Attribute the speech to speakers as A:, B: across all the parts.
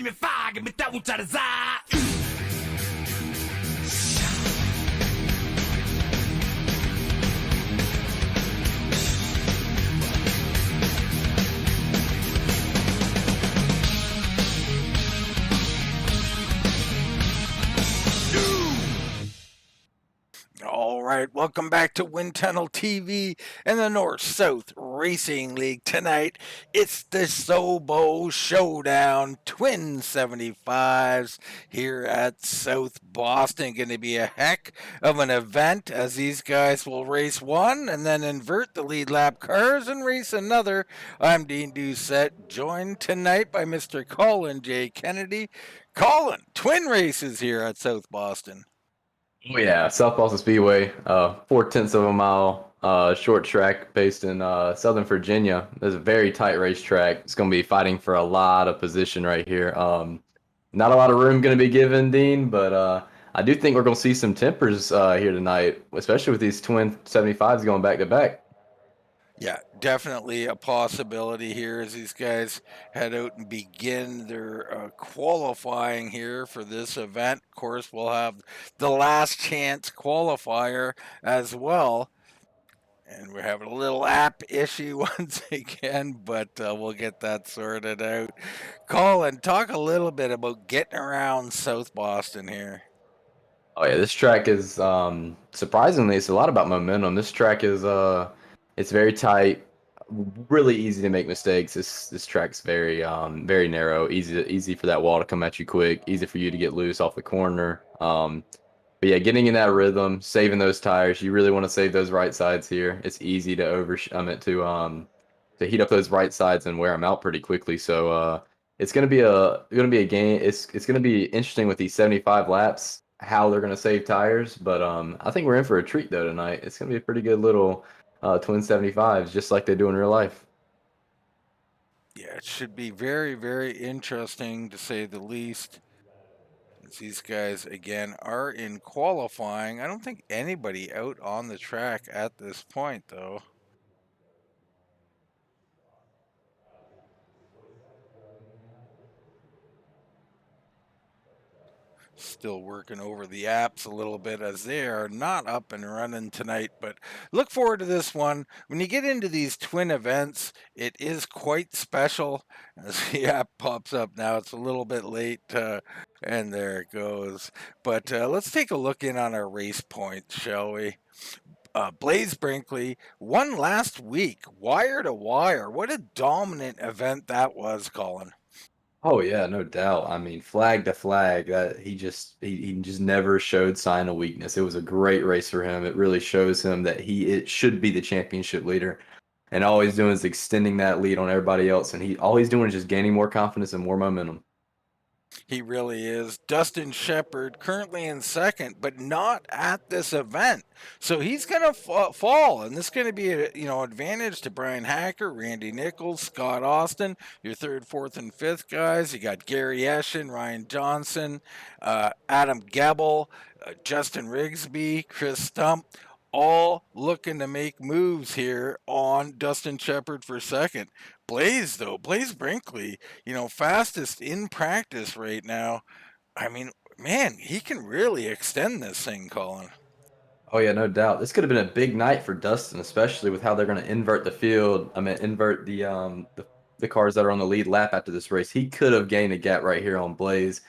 A: give me fire, give me that which I desire.
B: All right, welcome back to Wind Tunnel TV and the North-South Racing League. Tonight, it's the SOBO Showdown Twin 75s here at South Boston. Going to be a heck of an event as these guys will race one and then invert the lead lap cars and race another. I'm Dean Doucette, joined tonight by Mr. Colin J. Kennedy. Colin, twin races here at South Boston.
C: Oh yeah, South Boston Speedway, 4/10 of a mile short track based in Southern Virginia. There's a very tight racetrack. It's going to be fighting for a lot of position right here. Not a lot of room going to be given, Dean, but I do think we're going to see some tempers here tonight, especially with these twin 75s going back to back.
B: Yeah, definitely a possibility here as these guys head out and begin their qualifying here for this event. Of course, we'll have the last chance qualifier as well. And we're having a little app issue once again, but we'll get that sorted out. Colin, talk a little bit about getting around South Boston here.
C: Oh yeah, this track is surprisingly, it's a lot about momentum. This track is it's very tight, really easy to make mistakes. This track's very very narrow, easy for that wall to come at you quick, easy for you to get loose off the corner. But yeah, getting in that rhythm, saving those tires. You really want to save those right sides here. It's easy to to heat up those right sides and wear them out pretty quickly. So it's gonna be a game. It's gonna be interesting with these 75 laps how they're gonna save tires. But I think we're in for a treat though tonight. It's gonna be a pretty good little twin 75s, just like they do in real life.
B: Yeah, it should be very, very interesting to say the least. These guys, again, are in qualifying. I don't think anybody out on the track at this point, though. Still working over the apps a little bit as they are not up and running tonight, but look forward to this one. When you get into these twin events, it is quite special. As the app pops up now, it's a little bit late, and there it goes. But let's take a look in on our race points, shall we? Blaise Brinkley won last week, wire to wire. What a dominant event that was, Colin.
C: Oh yeah, no doubt. I mean, flag to flag, he just never showed sign of weakness. It was a great race for him. It really shows him that it should be the championship leader, and all he's doing is extending that lead on everybody else. And all he's doing is just gaining more confidence and more momentum.
B: He really is. Dustin Shepard currently in second, but not at this event. So he's going to fall, and this is going to be a advantage to Bryan Hacker, Randy Nichols, Scott Austin, your third, fourth, and fifth guys. You got Gary Eschen, Ryan Johnson, Adam Gebel, Justin Rigsby, Chris Stump, all looking to make moves here on Dustin Shepard for second. Blaise Brinkley, fastest in practice right now. I mean, man, he can really extend this thing, Colin.
C: Oh yeah, no doubt. This could have been a big night for Dustin, especially with how they're going to invert the field. I mean, invert the cars that are on the lead lap after this race. He could have gained a gap right here on Blaise.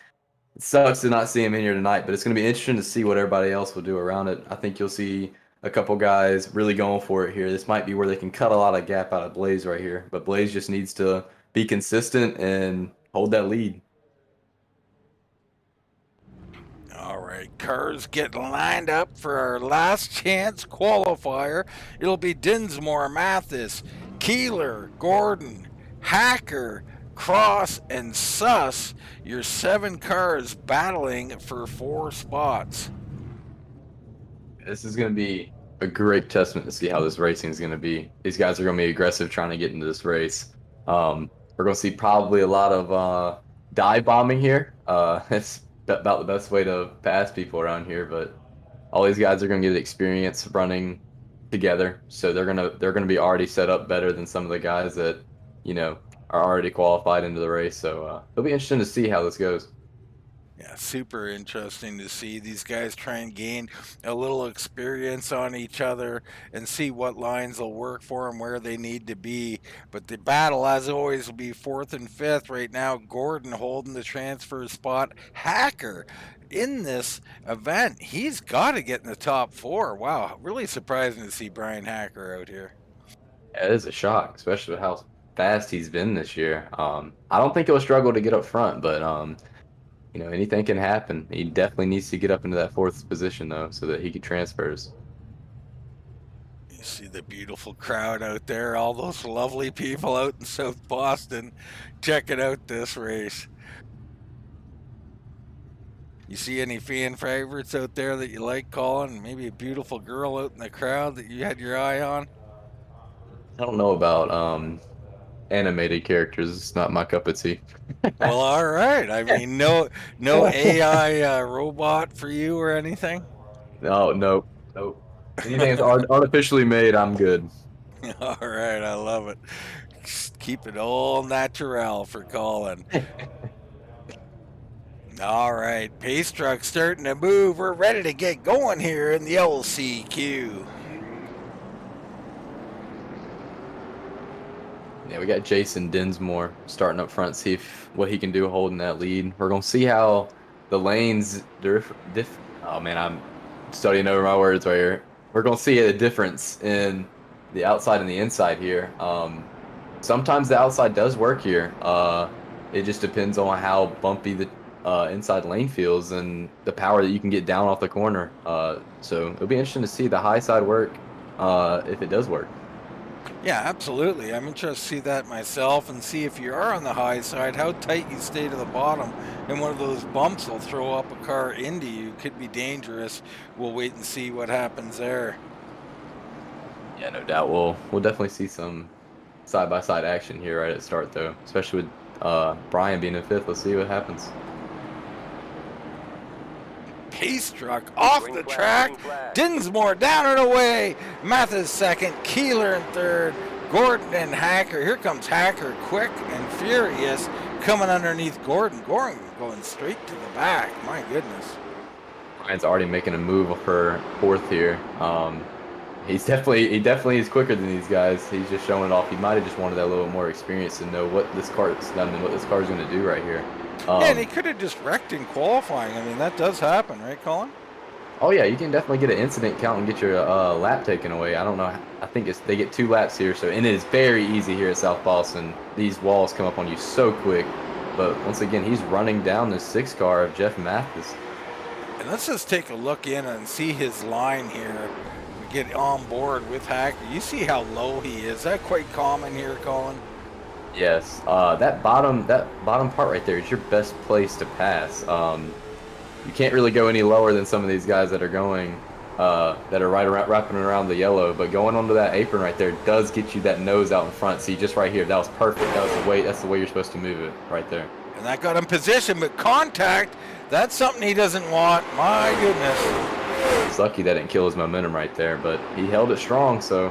C: It sucks to not see him in here tonight, but it's going to be interesting to see what everybody else will do around it. I think you'll see a couple guys really going for it here. This might be where they can cut a lot of gap out of Blaise right here, but Blaise just needs to be consistent and hold that lead.
B: All right, cars getting lined up for our last chance qualifier. It'll be Dinsmore, Mathis, Keeler, Gordon, Hacker, Cross, and Suss. Your 7 cars battling for 4 spots.
C: This is going to be a great testament to see how this racing is going to be. These guys are going to be aggressive trying to get into this race. We're going to see probably a lot of dive bombing here. It's about the best way to pass people around here, but all these guys are going to get experience running together, so they're going to be already set up better than some of the guys that are already qualified into the race. So it'll be interesting to see how this goes.
B: Yeah, super interesting to see these guys try and gain a little experience on each other and see what lines will work for them, where they need to be. But the battle, as always, will be fourth and fifth. Right now, Gordon holding the transfer spot. Hacker in this event, he's got to get in the top four. Wow, really surprising to see Bryan Hacker out here.
C: Yeah, it is a shock, especially with how fast he's been this year. I don't think he'll struggle to get up front, but you know, anything can happen. He definitely needs to get up into that fourth position though, so that he can transfers.
B: You see the beautiful crowd out there, all those lovely people out in South Boston checking out this race. You see any fan favorites out there that you like, Colin? Maybe a beautiful girl out in the crowd that you had your eye on?
C: I don't know about animated characters. It's not my cup of tea.
B: Well, all right. I mean, no AI robot for you or anything?
C: No, nope, nope. Anything that's artificially made, I'm good.
B: All right, I love it. Just keep it all natural for Colin. All right, pace truck starting to move. We're ready to get going here in the LCQ.
C: Yeah, we got Jason Dinsmore starting up front, see what he can do holding that lead. We're gonna see how the lanes oh man, I'm studying over my words right here. We're gonna see a difference in the outside and the inside here. Sometimes the outside does work here. It just depends on how bumpy the inside lane feels and the power that you can get down off the corner. So it'll be interesting to see the high side work if it does work.
B: Yeah, absolutely. I'm interested to see that myself and see if you are on the high side, how tight you stay to the bottom. And one of those bumps will throw up a car into you. Could be dangerous. We'll wait and see what happens there.
C: Yeah, no doubt. We'll definitely see some side-by-side action here right at the start, though, especially with Bryan being in fifth. Let's see what happens.
B: Pace truck off the track. Dinsmore down and away. Mathis second. Keeler in third. Gordon and Hacker. Here comes Hacker, quick and furious, coming underneath Gordon. Gordon going straight to the back. My goodness.
C: Bryan's already making a move for fourth here. He definitely is quicker than these guys. He's just showing it off. He might have just wanted that little more experience to know what this car's done and what this car's going to do right here.
B: Yeah, and he could have just wrecked in qualifying. I mean, that does happen, right, Colin?
C: Oh yeah, you can definitely get an incident count and get your lap taken away. I don't know. I think they get 2 laps here, so and it is very easy here at South Boston. These walls come up on you so quick. But once again, he's running down the 6 car of Jeff Mathis.
B: And let's just take a look in and see his line here. We get on board with Hacker. You see how low he is. Is that quite common here, Colin?
C: Yes, that bottom part right there is your best place to pass. You can't really go any lower than some of these guys that are going, that are wrapping around the yellow. But going onto that apron right there does get you that nose out in front. See, just right here, that was perfect. That was the way. That's the way you're supposed to move it, right there.
B: And that got him position, but contact, that's something he doesn't want. My goodness.
C: He's lucky that didn't kill his momentum right there, but he held it strong. So,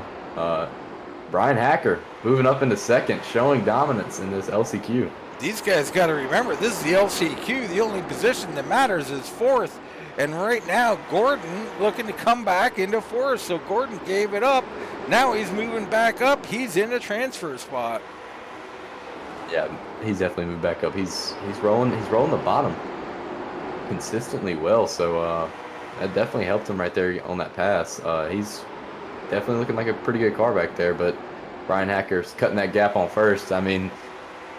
C: Bryan Hacker moving up into second, showing dominance in this LCQ.
B: These guys got to remember, this is the LCQ. The only position that matters is fourth. And right now, Gordon looking to come back into fourth. So Gordon gave it up. Now he's moving back up. He's in a transfer spot.
C: Yeah, he's definitely moved back up. He's rolling the bottom consistently well. So that definitely helped him right there on that pass. He's definitely looking like a pretty good car back there, but Bryan Hacker's cutting that gap on first. I mean,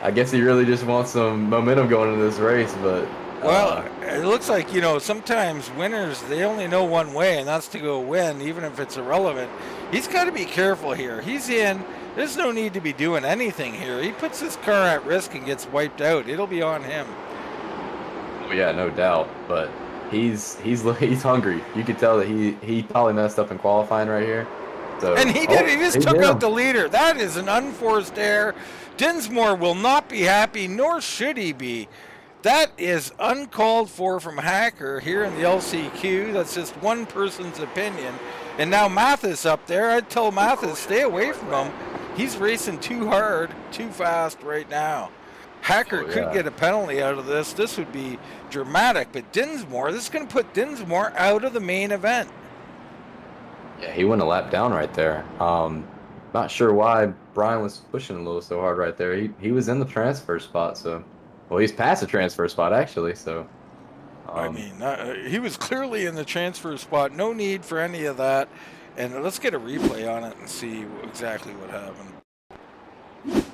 C: I guess he really just wants some momentum going into this race, but...
B: Well, it looks like, you know, sometimes winners, they only know one way, and that's to go win, even if it's irrelevant. He's got to be careful here. He's in. There's no need to be doing anything here. He puts his car at risk and gets wiped out. It'll be on him.
C: Oh, yeah, no doubt, but he's hungry. You could tell that he probably messed up in qualifying right here. So,
B: and he did. He just took out the leader. That is an unforced error. Dinsmore will not be happy, nor should he be. That is uncalled for from Hacker here in the LCQ. That's just one person's opinion. And now Mathis up there. I'd tell Mathis, stay away from him. He's racing too hard, too fast right now. Hacker could get a penalty out of this. This would be dramatic, but Dinsmore, this is going to put Dinsmore out of the main event.
C: Yeah, he went a lap down right there. Not sure why Bryan was pushing a little so hard right there. He was in the transfer spot, so well, he's past the transfer spot actually. So
B: I mean, he was clearly in the transfer spot. No need for any of that. And let's get a replay on it and see exactly what happened.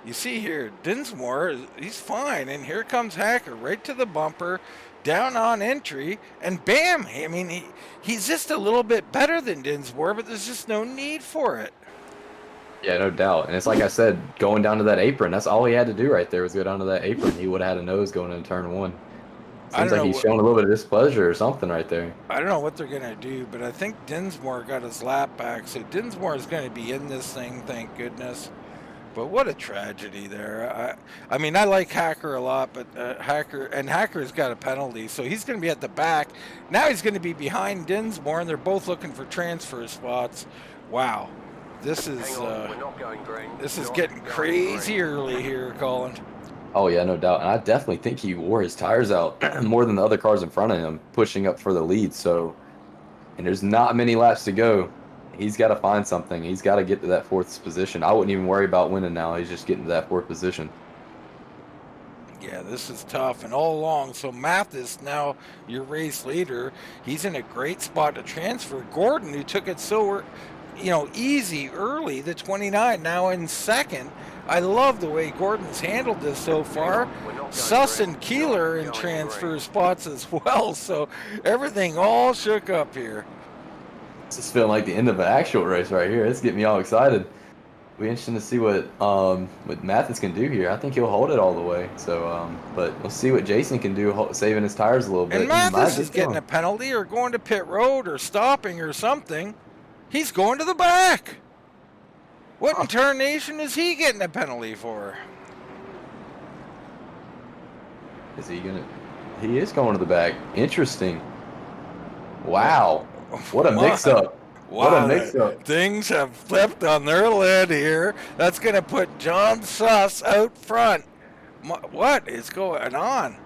B: You see here, Dinsmore, he's fine, and here comes Hacker right to the bumper, down on entry, and bam! I mean, he's just a little bit better than Dinsmore, but there's just no need for it.
C: Yeah, no doubt. And it's like I said, going down to that apron, that's all he had to do right there was go down to that apron. He would have had a nose going into turn one. Seems like he's showing a little bit of displeasure or something right there.
B: I don't know what they're going to do, but I think Dinsmore got his lap back, so Dinsmore is going to be in this thing, thank goodness. But what a tragedy there. I mean, I like Hacker a lot, but Hacker's got a penalty, so he's going to be at the back. Now he's going to be behind Dinsmore, and they're both looking for transfer spots. Wow. This is getting crazy early here, Colin.
C: Oh, yeah, no doubt. And I definitely think he wore his tires out more than the other cars in front of him, pushing up for the lead. So, and there's not many laps to go. He's got to find something. He's got to get to that fourth position. I wouldn't even worry about winning now. He's just getting to that fourth position.
B: Yeah, this is tough. And all along, so Mathis, now your race leader, he's in a great spot to transfer. Gordon, who took it so, easy early, the 29, now in second. I love the way Gordon's handled this so far. Suss and Keeler in transfer spots as well. So everything all shook up here.
C: This is feeling like the end of an actual race right here. It's getting me all excited. It'll be interesting to see what Mathis can do here. I think he'll hold it all the way. So, but we'll see what Jason can do, saving his tires a little bit.
B: And Mathis is getting a penalty or going to pit road or stopping or something. He's going to the back. What in tarnation is he getting a penalty for?
C: Is he gonna? He is going to the back. Interesting. Wow. What a mix-up.
B: Wow, what a mix-up. Things have flipped on their lid here. That's going to put John Suss out front. What is going on?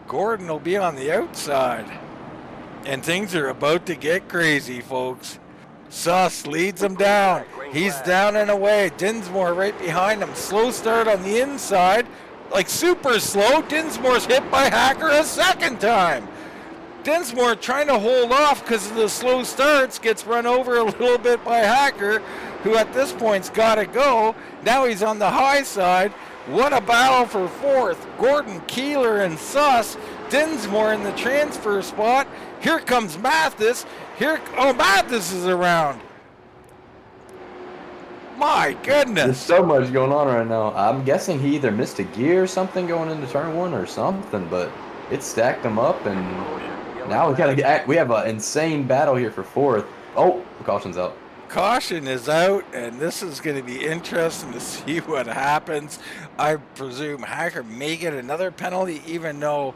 B: Gordon will be on the outside. And things are about to get crazy, folks. Suss leads him down. He's down and away. Dinsmore right behind him. Slow start on the inside. Like super slow. Dinsmore's hit by Hacker a second time. Dinsmore trying to hold off because of the slow starts, gets run over a little bit by Hacker, who at this point's got to go. Now he's on the high side. What a battle for fourth. Gordon, Keeler, and Suss. Dinsmore in the transfer spot. Here comes Mathis. Mathis is around. My goodness.
C: There's so much going on right now. I'm guessing he either missed a gear or something going into turn one or something, but it stacked him up, and now we have an insane battle here for fourth. Oh, caution's out.
B: Caution is out, and this is going to be interesting to see what happens. I presume Hacker may get another penalty, even though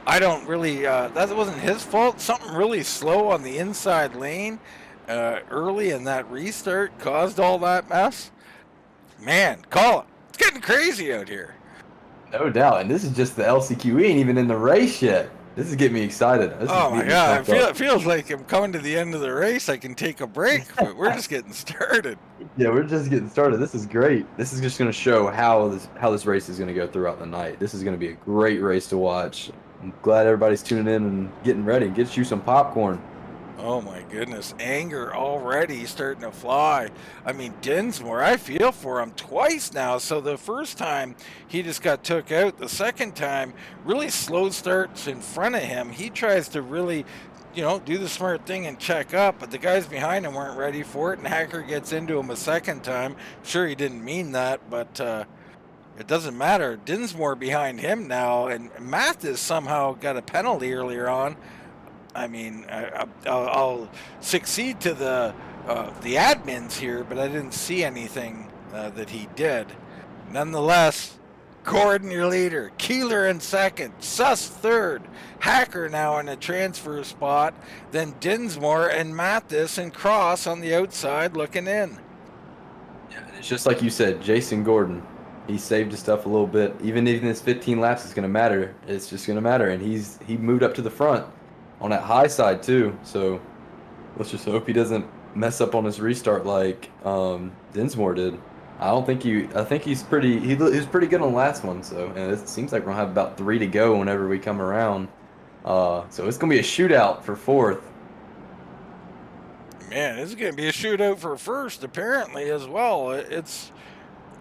B: I don't really, that wasn't his fault. Something really slow on the inside lane early in that restart caused all that mess. Man, Colin, it's getting crazy out here.
C: No doubt, and this is just the LCQ. We ain't even in the race yet. This is getting me excited.
B: Oh my God, it feels like I'm coming to the end of the race. I can take a break, but we're just getting started.
C: Yeah, we're just getting started. This is great. This is just going to show how this race is going to go throughout the night. This is going to be a great race to watch. I'm glad everybody's tuning in and getting ready. Get you some popcorn.
B: Oh my goodness, anger already starting to fly. I mean, Dinsmore, I feel for him twice now. So the first time he just got took out. The second time, really slow starts in front of him. He tries to really, do the smart thing and check up, but the guys behind him weren't ready for it, and Hacker gets into him a second time. Sure, he didn't mean that, but it doesn't matter. Dinsmore behind him now, and Mathis somehow got a penalty earlier on. I mean, I'll succeed to the admins here, but I didn't see anything that he did. Nonetheless, Gordon, your leader. Keeler in second. Suss third. Hacker now in a transfer spot. Then Dinsmore and Mathis and Cross on the outside looking in.
C: Yeah, and it's just like you said, Jason Gordon. He saved his stuff a little bit. Even his 15 laps is going to matter. It's just going to matter, and he moved up to the front on that high side too. So let's just hope he doesn't mess up on his restart like Dinsmore did. I think he was pretty good on the last one. So, and it seems like we're gonna have about 3 to go whenever we come around. So it's gonna be a shootout for fourth.
B: Man, this is going to be a shootout for first, apparently, as well. It's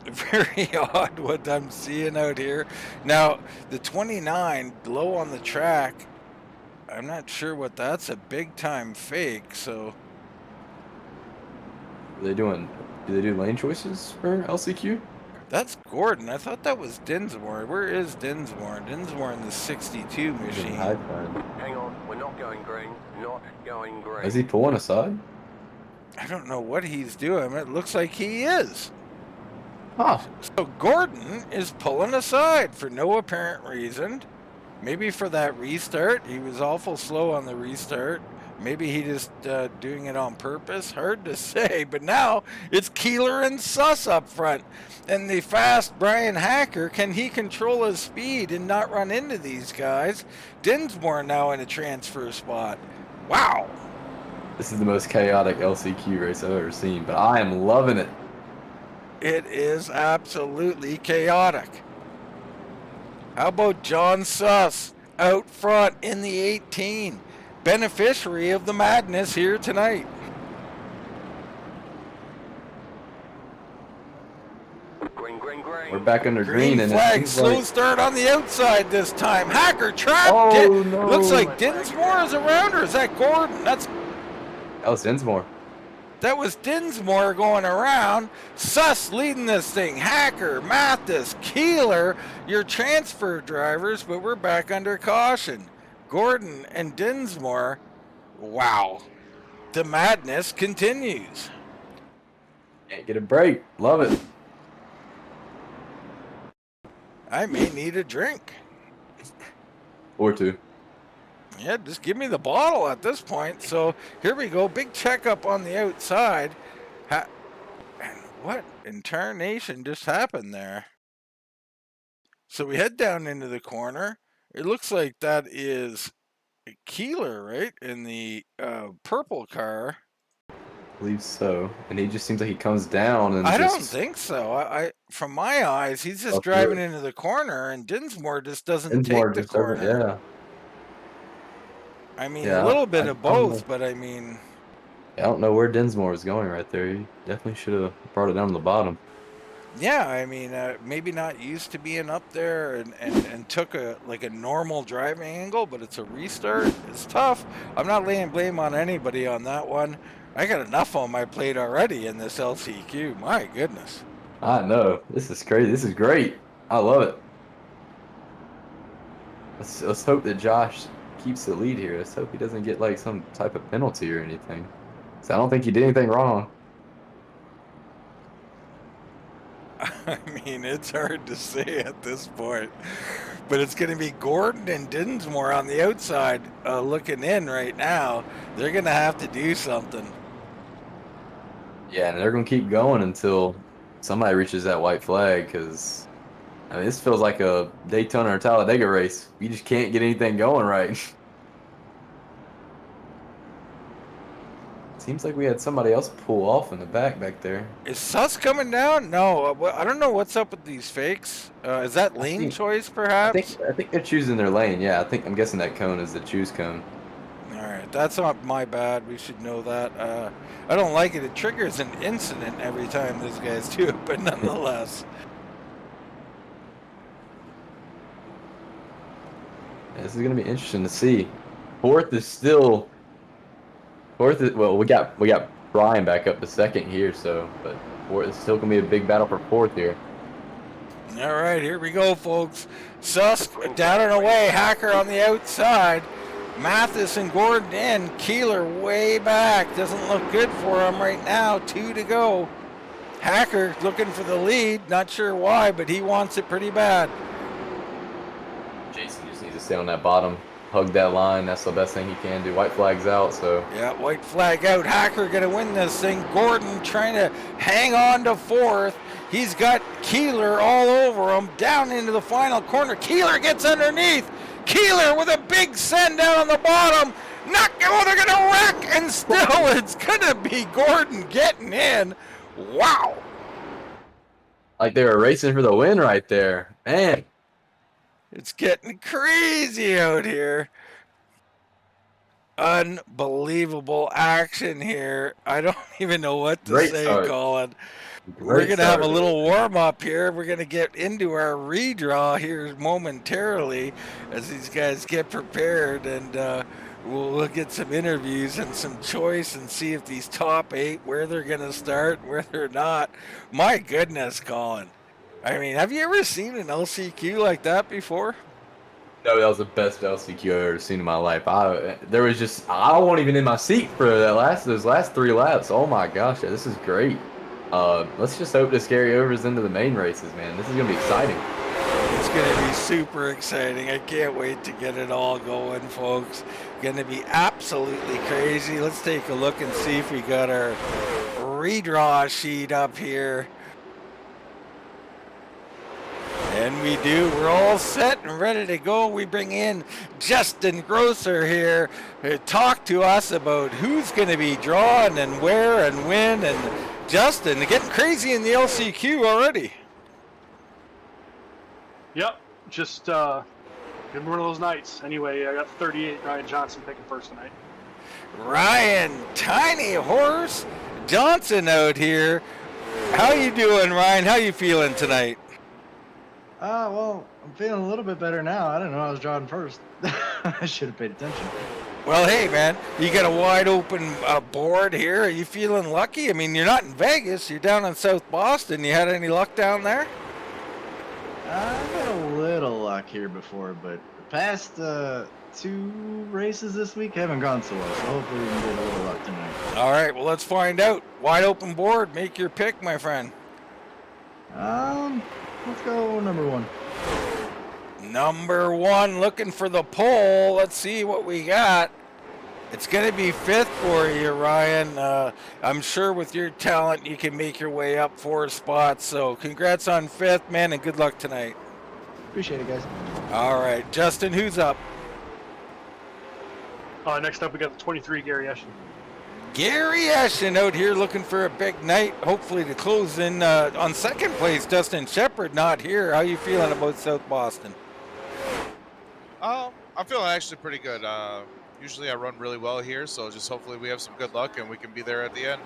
B: very odd what I'm seeing out here. Now, the 29 low on the track, I'm not sure what that's a big-time fake, so...
C: Do they do lane choices for LCQ?
B: That's Gordon. I thought that was Dinsmore. Where is Dinsmore? Dinsmore in the 62 machine.
C: Hang
D: on, we're not going green. Not going green.
C: Is he pulling aside?
B: I don't know what he's doing. It looks like he is.
C: Huh.
B: So Gordon is pulling aside for no apparent reason. Maybe for that restart. He was awful slow on the restart. Maybe he just doing it on purpose. Hard to say. But now it's Keeler and Suss up front. And the fast Bryan Hacker, can he control his speed and not run into these guys? Dinsmore now in a transfer spot. Wow.
C: This is the most chaotic LCQ race I've ever seen, but I am loving it.
B: It is absolutely chaotic. How about John Suss out front in the 18? Beneficiary of the madness here tonight.
D: Green, green, green.
C: We're back under green, and
B: flag,
C: it seems
B: slow
C: like...
B: start on the outside this time. Hacker trapped.
C: Oh, no.
B: Looks like Dinsmore is around, or is that Gordon?
C: That was Dinsmore.
B: That was Dinsmore going around. Suss leading this thing. Hacker, Mathis, Keeler, your transfer drivers, but we're back under caution. Gordon and Dinsmore. Wow. The madness continues.
C: Can't get a break. Love it.
B: I may need a drink.
C: Or two.
B: Yeah, just give me the bottle at this point. So here we go. Big checkup on the outside. And what in tarnation just happened there? So we head down into the corner. It looks like that is Keeler, right? In the purple car.
C: I believe so. And he just seems like he comes down and
B: I don't think so. I from my eyes, he's just driving
C: it.
B: into the corner, and Dinsmore just doesn't
C: Dinsmore
B: take the corner.
C: Yeah.
B: I mean, a little bit of both, but I mean...
C: I don't know where Dinsmore is going right there. He definitely should have brought it down to the bottom.
B: Yeah, I mean, maybe not used to being up there and took a normal driving angle, but it's a restart. It's tough. I'm not laying blame on anybody on that one. I got enough on my plate already in this LCQ. My goodness.
C: I know. This is crazy. This is great. I love it. Let's hope that Josh keeps the lead here. Let's hope he doesn't get like some type of penalty or anything. So I don't think he did anything wrong.
B: I mean, it's hard to say at this point. But it's going to be Gordon and Dinsmore on the outside looking in right now. They're going to have to do something.
C: Yeah, and they're going to keep going until somebody reaches that white flag, because I mean, this feels like a Daytona or Talladega race. You just can't get anything going right. Seems like we had somebody else pull off in the back there.
B: Is Suss coming down? No, I don't know what's up with these fakes. Is that lane choice, perhaps?
C: I think they're choosing their lane. Yeah, I'm guessing that cone is the choose cone.
B: All right, that's not my bad. We should know that. I don't like it. It triggers an incident every time those guys do it, but nonetheless.
C: This is gonna be interesting to see. Fourth is well, we got Bryan back up to second here, so but fourth is still gonna be a big battle for fourth here.
B: All right, here we go, folks. Suss down and away. Hacker on the outside. Mathis and Gordon in. Keeler way back. Doesn't look good for him right now. 2 to go. Hacker looking for the lead. Not sure why, but he wants it pretty bad.
C: Jason just needs to stay on that bottom. hug that line. That's the best thing he can do. White flag's out, so.
B: Yeah, white flag out. Hacker going to win this thing. Gordon trying to hang on to fourth. He's got Keeler all over him, down into the final corner. Keeler gets underneath. Keeler with a big send down on the bottom. Oh, they're going to wreck, and still it's going to be Gordon getting in. Wow.
C: Like they were racing for the win right there. Man.
B: It's getting crazy out here. Unbelievable action here. I don't even know what to say, Colin. We're going to have a little warm-up here. We're going to get into our redraw here momentarily as these guys get prepared, and we'll get some interviews and some choice and see if these top 8, where they're going to start, where they're not. My goodness, Colin. I mean, have you ever seen an LCQ like that before?
C: No, that was the best LCQ I've ever seen in my life. I wasn't even in my seat for those last 3 laps. Oh my gosh, this is great. Let's just hope this carry overs into the main races, man. This is gonna be exciting.
B: It's gonna be super exciting. I can't wait to get it all going, folks. Gonna be absolutely crazy. Let's take a look and see if we got our redraw sheet up here. And we do. We're all set and ready to go. We bring in Justin Grosser here to talk to us about who's going to be drawn and where and when. And Justin, getting crazy in the LCQ already.
E: Yep, just gonna be one of those nights. Anyway, I got 38 Ryan Johnson picking first tonight.
B: Ryan, Tiny Horse Johnson out here. How you doing, Ryan? How you feeling tonight?
F: Well, I'm feeling a little bit better now. I didn't know I was driving first. I should have paid attention.
B: Well, hey, man, you got a wide open board here. Are you feeling lucky? I mean, you're not in Vegas. You're down in South Boston. You had any luck down there?
F: I've had a little luck here before, but the past 2 races this week haven't gone so well, so hopefully we can get a little luck tonight.
B: All right, well, let's find out. Wide open board. Make your pick, my friend.
F: Let's go number 1.
B: Number 1, looking for the pole. Let's see what we got. It's going to be 5th for you, Ryan. I'm sure with your talent, you can make your way up 4 spots. So congrats on 5th, man, and good luck tonight.
F: Appreciate it, guys.
B: All right, Justin, who's up?
E: Next up, we got the 23 Gary Eshin.
B: Gary Eshin out here looking for a big night, hopefully to close in on 2nd place. Dustin Shepard not here. How you feeling about South Boston?
G: I'm feeling actually pretty good. Usually I run really well here, so just hopefully we have some good luck and we can be there at the end.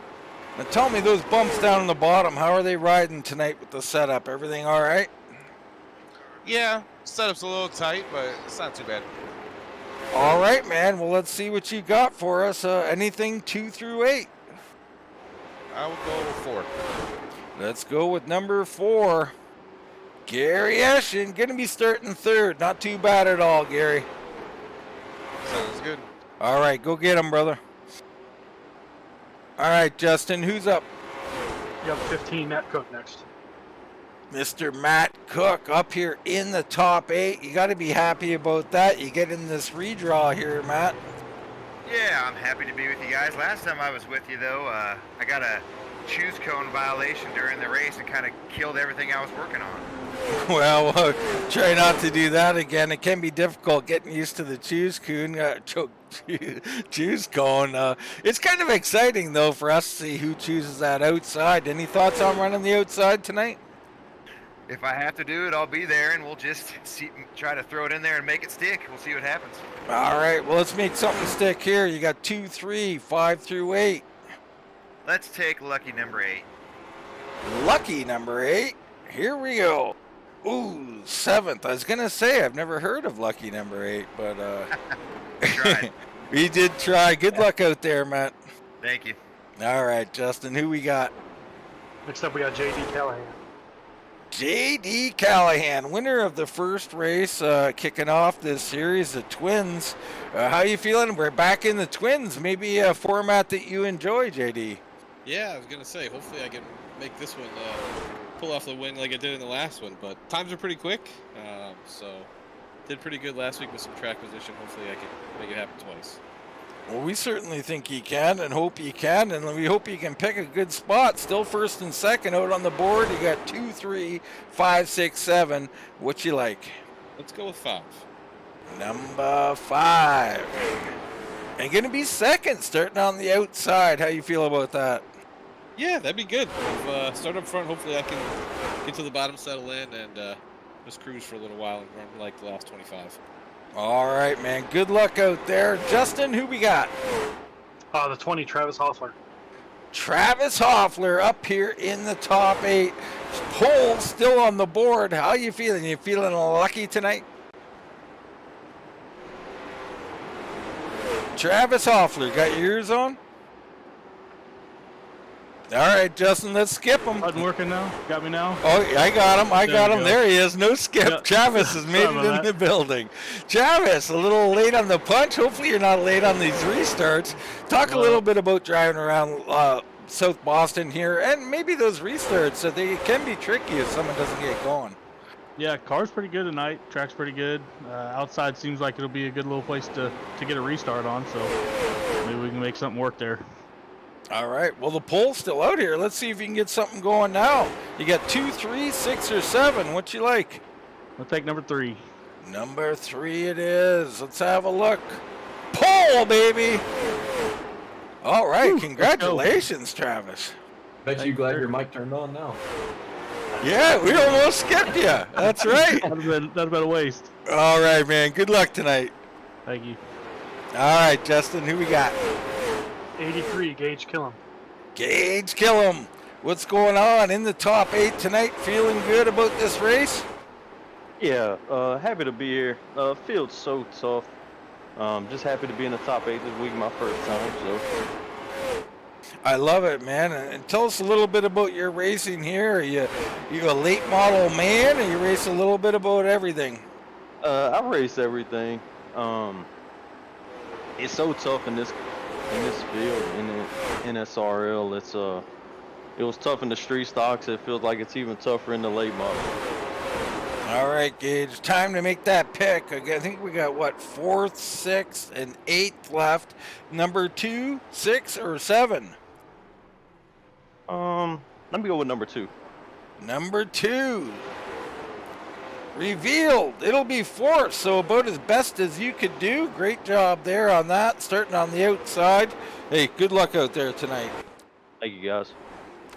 B: Now tell me, those bumps down on the bottom, how are they riding tonight with the setup? Everything all right?
G: Yeah, setup's a little tight, but it's not too bad.
B: All right, man. Well, let's see what you got for us. Anything 2 through 8?
G: I will go with 4.
B: Let's go with number 4. Gary Eshin, going to be starting 3rd. Not too bad at all, Gary.
G: Sounds good.
B: All right, go get him, brother. All right, Justin, who's up?
E: You have 15 Matt Cook next.
B: Mr. Matt Cook up here in the top 8. You got to be happy about that. You get in this redraw here, Matt.
H: Yeah, I'm happy to be with you guys. Last time I was with you, though, I got a choose cone violation during the race and kind of killed everything I was working on.
B: Well, try not to do that again. It can be difficult getting used to the choose cone. It's kind of exciting, though, for us to see who chooses that outside. Any thoughts on running the outside tonight?
H: If I have to do it, I'll be there, and we'll just try to throw it in there and make it stick. We'll see what happens.
B: All right, well, let's make something stick here. You got 2, 3, 5 through 8.
H: Let's take lucky number 8.
B: Lucky number 8. Here we go. Ooh, 7th. I was going to say, I've never heard of lucky number 8, but
H: Tried.
B: we did try. Good luck out there, Matt.
H: Thank you.
B: All right, Justin, who we got?
E: Next up, we got J.D. Callahan.
B: J.D. Callahan, winner of the first race, kicking off this series, the Twins. How you feeling? We're back in the Twins. Maybe a format that you enjoy, J.D.
I: Yeah, I was going to say, hopefully I can make this one pull off the win like I did in the last one. But times are pretty quick, so Did pretty good last week with some track position. Hopefully I can make it happen twice.
B: Well, we certainly think you can and hope you can, and we hope you can pick a good spot. Still first and second out on the board. You got 2, 3, 5, 6, 7. What you like?
I: Let's go with 5.
B: Number 5. And going to be second, starting on the outside. How you feel about that?
I: Yeah, that'd be good. If, start up front. Hopefully I can get to the bottom, settle in, and just cruise for a little while and run like the last 25.
B: All right, man. Good luck out there. Justin, who we got?
E: The 20, Travis Hoffler.
B: Travis Hoffler up here in the top 8. Pole still on the board. How you feeling? You feeling lucky tonight? Travis Hoffler, got your ears on? All right, Justin, let's skip him.
J: Button working now? Got me now?
B: Oh, I got him. I got him.
J: Go.
B: There he is. No skip.
J: Yep.
B: Travis has made
J: Sorry
B: it in
J: about
B: the building. Travis, a little late on the punch. Hopefully you're not late on these restarts. Talk a little bit about driving around South Boston here, and maybe those restarts. So they can be tricky if someone doesn't get going.
J: Yeah, car's pretty good tonight. Track's pretty good. Outside seems like it'll be a good little place to get a restart on, so maybe we can make something work there.
B: All right. Well, the pole's still out here. Let's see if you can get something going now. You got 2, 3, 6, or 7. What you like?
J: I'll take number 3.
B: Number 3 it is. Let's have a look. Pole, baby. All right.
J: Whew,
B: congratulations, Travis.
C: Bet you glad your mic turned on now.
B: Yeah, we almost skipped you. That's right.
J: That'd have been a waste.
B: All right, man. Good luck tonight.
J: Thank you.
B: All right, Justin, who we got?
E: 83, Gage Killam.
B: Gage Killam. What's going on in the top 8 tonight? Feeling good about this race?
K: Yeah, happy to be here. Field's so tough. Just happy to be in the top 8 this week, my first time. So.
B: I love it, man. And tell us a little bit about your racing here. Are you a late model man, or you race a little bit about everything?
K: I race everything. It's so tough in this field in the NSRL. It was tough in the street stocks. It feels like it's even tougher in the late model.
B: All right, Gage, time to make that pick. I think we got, 4th, 6th, and 8th left. Number 2, 6, or 7?
K: Let me go with number 2.
B: Number 2. Revealed. It'll be 4th, so about as best as you could do. Great job there on that, starting on the outside. Hey, good luck out there tonight.
K: Thank you, guys.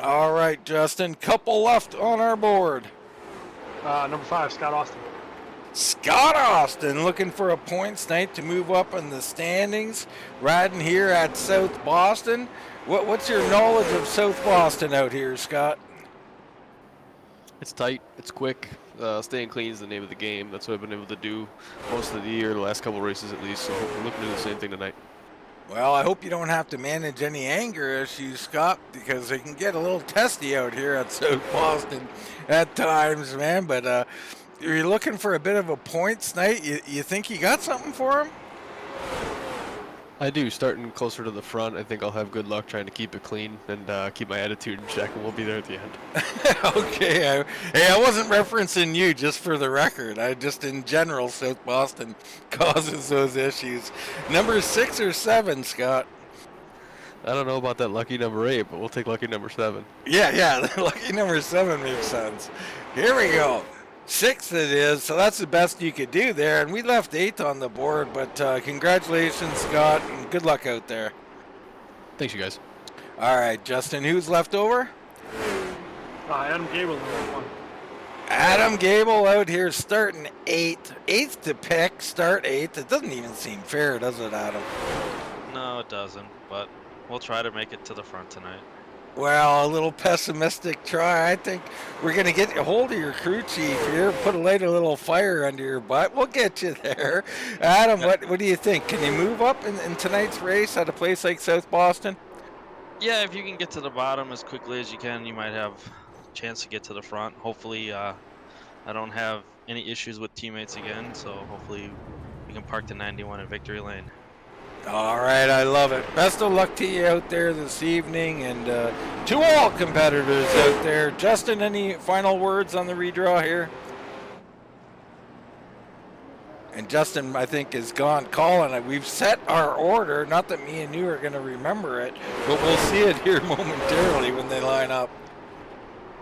B: All right, Justin, couple left on our board.
E: Number 5, Scott Austin.
B: Scott Austin looking for a points night to move up in the standings, riding here at South Boston. What's your knowledge of South Boston out here, Scott?
L: It's tight, it's quick, staying clean is the name of the game. That's what I've been able to do most of the year, the last couple races at least, so we're looking to do the same thing tonight.
B: Well, I hope you don't have to manage any anger issues, Scott, because they can get a little testy out here at South Boston at times, man. But you're looking for a bit of a points night. You think you got something for him?
L: I do, starting closer to the front. I think I'll have good luck trying to keep it clean and keep my attitude in check, and we'll be there at the end.
B: Okay. I wasn't referencing you, just for the record. I just, in general, South Boston causes those issues. Number 6 or 7, Scott?
L: I don't know about that lucky number 8, but we'll take lucky number 7.
B: Yeah, lucky number 7 makes sense. Here we go. 6th it is, so that's the best you could do there. And we left 8th on the board, but congratulations, Scott, and good luck out there.
L: Thanks, you guys.
B: All right, Justin, who's left over?
E: Adam Gable, number 1.
B: Adam Gable out here starting 8th. 8th to pick, start 8th. It doesn't even seem fair, does it, Adam?
M: No, it doesn't, but we'll try to make it to the front tonight.
B: Well, a little pessimistic try. I think we're going to get a hold of your crew chief here, light a little fire under your butt. We'll get you there. Adam, what do you think? Can you move up in tonight's race at a place like South Boston?
M: Yeah, if you can get to the bottom as quickly as you can, you might have a chance to get to the front. Hopefully, I don't have any issues with teammates again, so hopefully we can park the 91 in victory lane.
B: All right, I love it. Best of luck to you out there this evening, and to all competitors out there. Justin, any final words on the redraw here? And Justin, I think, is gone calling it. We've set our order. Not that me and you are going to remember it, but we'll see it here momentarily when they line up.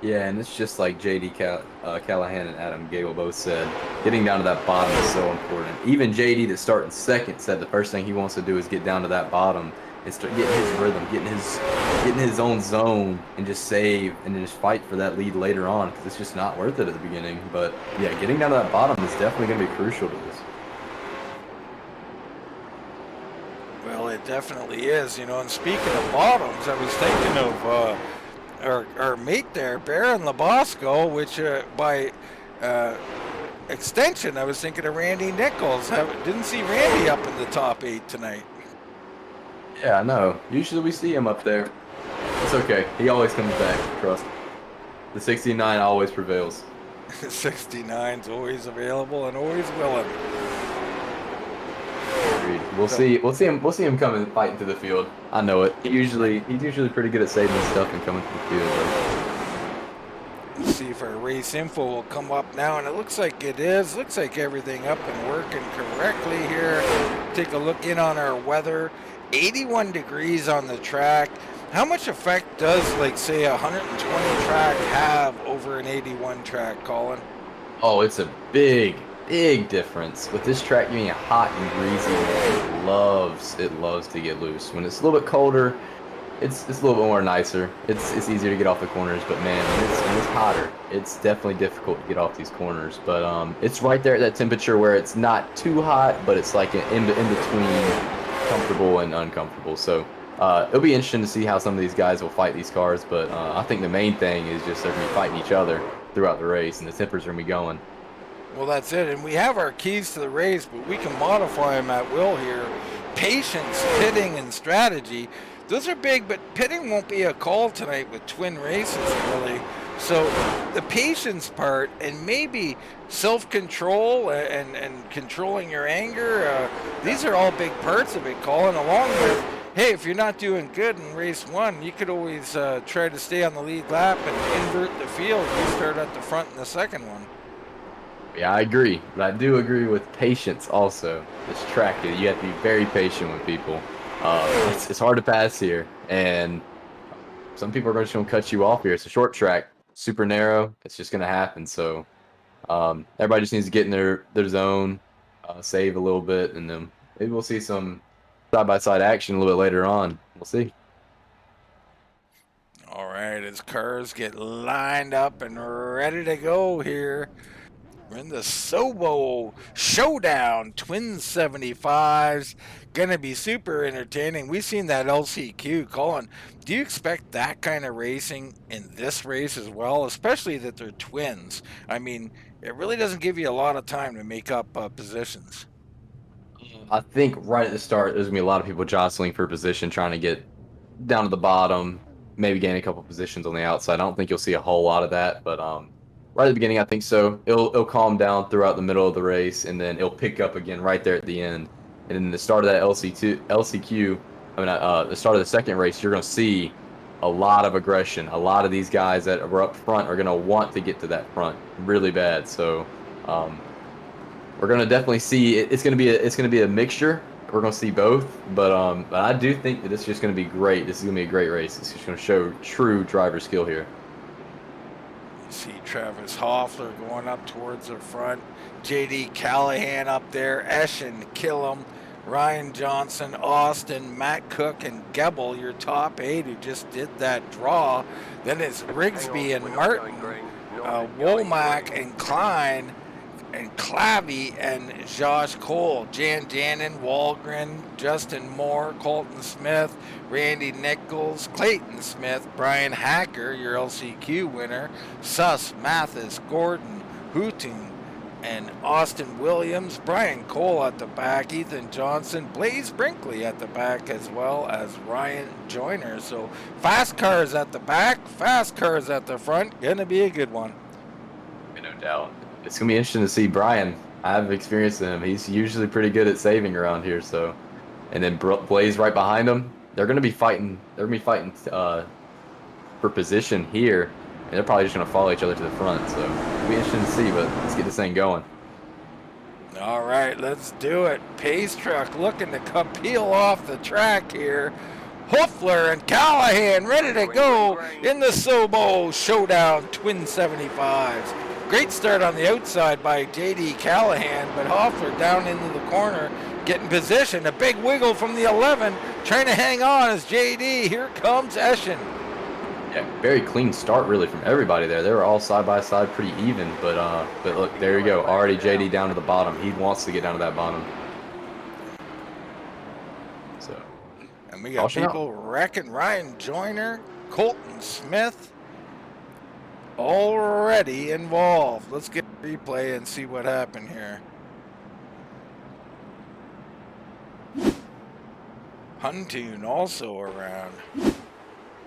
C: Yeah, and it's just like JD Callahan and Adam Gable both said, getting down to that bottom is so important. Even JD, that's starting second, said the first thing he wants to do is get down to that bottom and start getting his rhythm, getting his own zone, and just save and then just fight for that lead later on, because it's just not worth it at the beginning. But yeah, getting down to that bottom is definitely going to be crucial to this.
B: Well, it definitely is, you know. And speaking of bottoms, I was thinking of our mate there, Baron Labosco, which by extension, I was thinking of Randy Nichols. Didn't see Randy up in the top 8 tonight.
C: Yeah, I know. Usually we see him up there. It's okay. He always comes back. Trust. The 69 always prevails.
B: 69's always available and always willing.
C: Agreed. We'll see him come and fight into the field. I know it. He's usually pretty good at saving stuff and coming to the field.
B: Let's see if our race info will come up now, and it looks like it is. Looks like everything up and working correctly here. Take a look in on our weather. 81 degrees on the track. How much effect does, like, say, a 120 track have over an 81 track, Colin?
C: Oh, it's a big difference. With this track being hot and breezy, it loves to get loose. When it's a little bit colder, it's a little bit more nicer. It's easier to get off the corners, but man, when it's hotter, it's definitely difficult to get off these corners. But it's right there at that temperature where it's not too hot, but it's like in between comfortable and uncomfortable. So it'll be interesting to see how some of these guys will fight these cars, but I think the main thing is just they're going to be fighting each other throughout the race, and the tempers are going to be going.
B: Well, that's it, and we have our keys to the race, but we can modify them at will here. Patience, pitting, and strategy. Those are big, but pitting won't be a call tonight with twin races, really. So the patience part and maybe self-control and controlling your anger, these are all big parts of it, Colin, along with, hey, if you're not doing good in race 1, you could always try to stay on the lead lap and invert the field. You start at the front in the second one.
C: Yeah, I agree, but I do agree with patience also. This track, you have to be very patient with people. It's hard to pass here, and some people are just going to cut you off here. It's a short track, super narrow. It's just going to happen. So everybody just needs to get in their zone, save a little bit, and then maybe we'll see some side-by-side action a little bit later on. We'll see.
B: All right, as cars get lined up and ready to go here, we're in the SOBO Showdown Twin 75s. Gonna be super entertaining. We've seen that LCQ. Colin, do you expect that kind of racing in this race as well, especially that they're twins? I mean, it really doesn't give you a lot of time to make up positions.
C: I think right at the start, there's going to be a lot of people jostling for position, trying to get down to the bottom, maybe gain a couple positions on the outside. I don't think you'll see a whole lot of that, but right at the beginning, I think so. It'll calm down throughout the middle of the race, and then it'll pick up again right there at the end. And then the start of that LCQ, the start of the second race, you're going to see a lot of aggression. A lot of these guys that are up front are going to want to get to that front really bad. So we're going to definitely see it's going to be a mixture. We're going to see both, but I do think that it's just going to be great. This is going to be a great race. It's just going to show true driver skill here.
B: You see Travis Hoffler going up towards the front. JD Callahan up there. Eschen, Killam, Ryan Johnson, Austin, Matt Cook, and Gebel, your top 8 who just did that draw. Then it's Rigsby and Martin, Womack and Klein, and Clavey and Josh Cole, Jan Janin, Walgren, Justin Moore, Colton Smith, Randy Nichols, Clayton Smith, Bryan Hacker, your LCQ winner, Suss, Mathis, Gordon, Hooting, and Austin Williams, Brian Cole at the back, Ethan Johnson, Blaise Brinkley at the back, as well as Ryan Joyner. So fast cars at the back, fast cars at the front. Gonna be a good one.
C: No doubt. It's going to be interesting to see Brian. I have experience with him. He's usually pretty good at saving around here. So, and then Blaise right behind him. They're going to be fighting. They're going to be fighting for position here, and they're probably just going to follow each other to the front. So it'll be interesting to see. But let's get this thing going.
B: All right, let's do it. Pace truck looking to peel off the track here. Hoefler and Callahan ready to go in the SOBO Showdown Twin 75s. Great start on the outside by J.D. Callahan, but Hoefler down into the corner, getting position. A big wiggle from the 11, trying to hang on as J.D. Here comes Eschen.
C: Yeah, very clean start really from everybody there. They were all side by side, pretty even. But look, there you go. Already JD down to the bottom. He wants to get down to that bottom. So,
B: and we got people wrecking. Ryan Joyner, Colton Smith, already involved. Let's get a replay and see what happened here. Huntoon also around.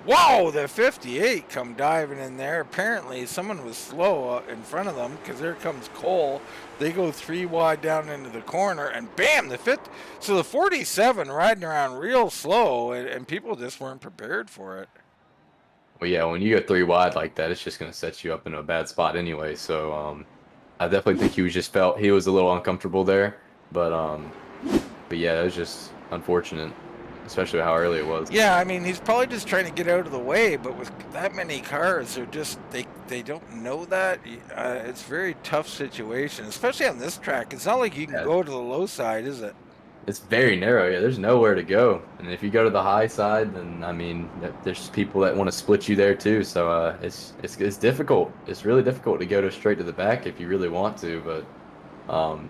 B: Whoa, the 58 come diving in there. Apparently someone was slow in front of them because there comes Cole. They go 3 wide down into the corner and bam, the 50. So the 47 riding around real slow and people just weren't prepared for it.
C: Well, yeah, when you go 3 wide like that, it's just going to set you up in a bad spot anyway. So I definitely think he was a little uncomfortable there. But yeah, it was just unfortunate. Especially how early it was.
B: Yeah, I mean, he's probably just trying to get out of the way, but with that many cars, they're just, they don't know that. It's a very tough situation, especially on this track. It's not like you can go to the low side, is it?
C: It's very narrow. Yeah, there's nowhere to go. And if you go to the high side, then, I mean, there's people that want to split you there too. So it's difficult. It's really difficult to go straight to the back if you really want to. But,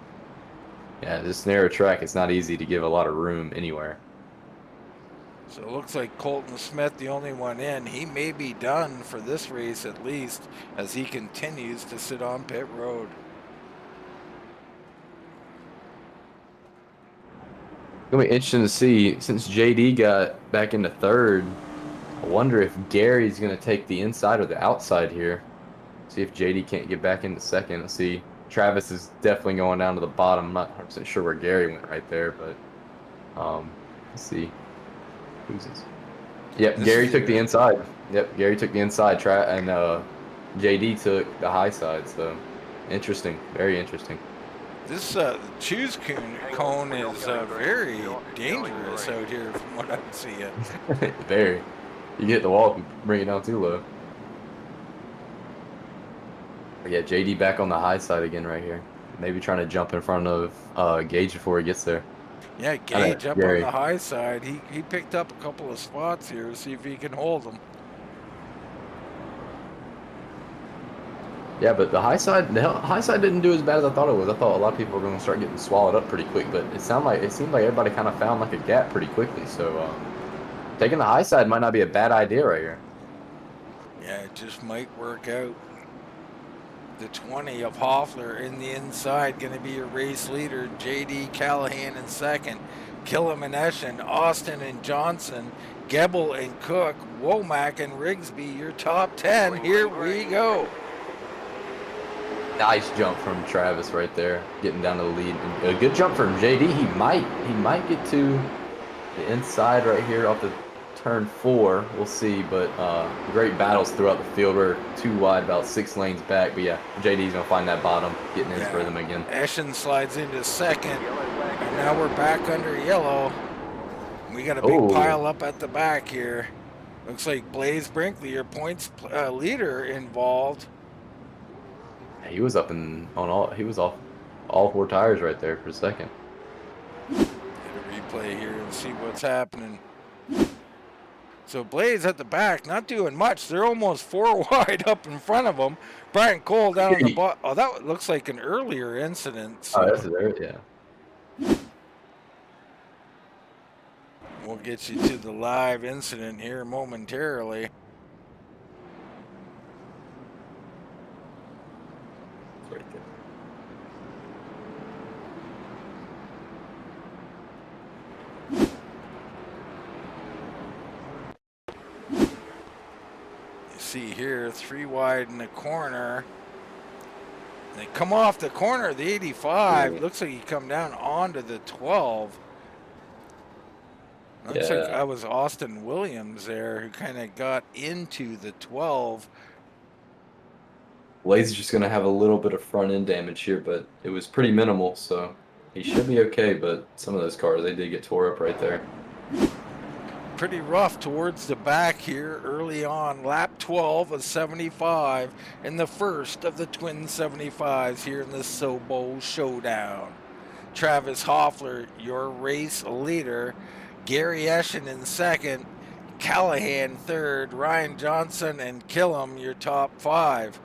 C: yeah, this narrow track, it's not easy to give a lot of room anywhere.
B: So it looks like Colton Smith, the only one in. He may be done for this race at least as he continues to sit on pit road.
C: It's going to be interesting to see, since JD got back into third, I wonder if Gary's going to take the inside or the outside here. See if JD can't get back into second. Let's see. Travis is definitely going down to the bottom. I'm not 100% sure where Gary went right there, but let's see. Who's this? Yep, Gary took the inside. Yep, Gary took the inside and JD took the high side. So interesting, very interesting.
B: This choose cone is very dangerous out here from what I can see.
C: Very. You get the wall, bring it down too low. But yeah, JD back on the high side again right here. Maybe trying to jump in front of Gage before he gets there.
B: Yeah, Gage up on the high side. He picked up a couple of spots here to see if he can hold them.
C: Yeah, but the high side didn't do as bad as I thought it was. I thought a lot of people were going to start getting swallowed up pretty quick, but it seemed like everybody kind of found like a gap pretty quickly. So taking the high side might not be a bad idea right here.
B: Yeah, it just might work out. The 20 of Hoefler in the inside, going to be your race leader. J.D. Callahan in second. Killam and Eschen, Austin and Johnson, Gebel and Cook, Womack and Rigsby, your top 10. Here we go.
C: Nice jump from Travis right there, getting down to the lead. A good jump from J.D. He might get to the inside right here off the turn 4, we'll see, but great battles throughout the field. We're 2 wide, about 6 lanes back, but yeah, JD's gonna find that bottom, getting his rhythm again.
B: Eschen slides into second, and now we're back under yellow. We got a big pile up at the back here. Looks like Blaise Brinkley, your points leader, involved.
C: He was he was off all 4 tires right there for a second.
B: Get a replay here and see what's happening. So Blaise at the back, not doing much. They're almost 4 wide up in front of them. Brian Cole down on the bottom. Oh, that looks like an earlier incident. So
C: that's there, yeah.
B: We'll get you to the live incident here momentarily.
C: Right there.
B: See here, 3 wide in the corner. They come off the corner of the 85. Looks like you come down onto the 12. Looks like that was Austin Williams there who kind of got into the 12.
C: Blaise is just going to have a little bit of front end damage here, but it was pretty minimal, so he should be okay. But some of those cars, they did get tore up right there.
B: Pretty rough towards the back here early on. Lap 12 of 75 in the first of the twin 75s here in the SOBO Showdown. Travis Hoffler, your race leader. Gary Eschen in second. Callahan third. Ryan Johnson and Killam, your top 5.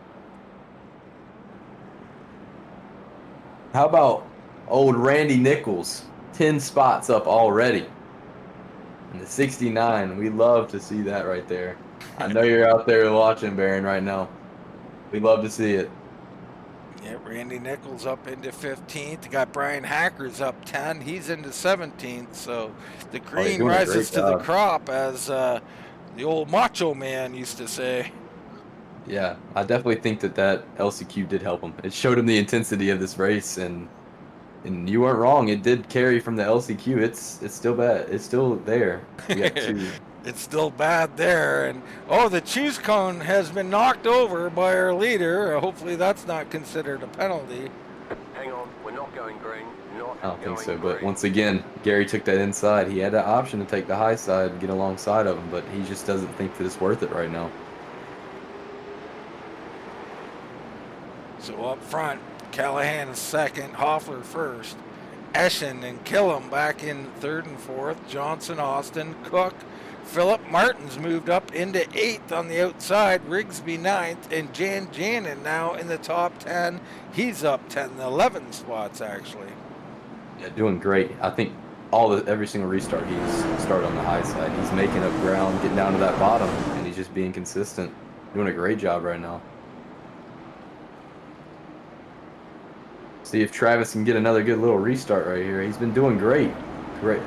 C: How about old Randy Nichols? 10 spots up already. And the 69, we love to see that right there. I know you're out there watching, Baron, right now. We love to see it.
B: Yeah, Randy Nichols up into 15th. You got Bryan Hacker's up 10. He's into 17th. So the green rises to the crop, as the old Macho Man used to say.
C: Yeah, I definitely think that LCQ did help him. It showed him the intensity of this race, and you weren't wrong. It did carry from the LCQ. It's still bad. It's still there. We got 2.
B: It's still bad there. And oh, the choose cone has been knocked over by our leader. Hopefully that's not considered a penalty.
D: Hang on, we're not going green.
C: I don't think so, but once again, Gary took that inside. He had that option to take the high side and get alongside of him, but he just doesn't think that it's worth it right now.
B: So up front, Callahan is second, Hoffler first, Eschen and Killam back in third and fourth, Johnson, Austin, Cook, Philip Martin's moved up into 8th on the outside, Rigsby 9th, and Jan Janin now in the top 10. He's up 11 spots actually.
C: Yeah, doing great. I think every single restart he's started on the high side. He's making up ground, getting down to that bottom, and he's just being consistent. Doing a great job right now. See if Travis can get another good little restart right here. He's been doing great.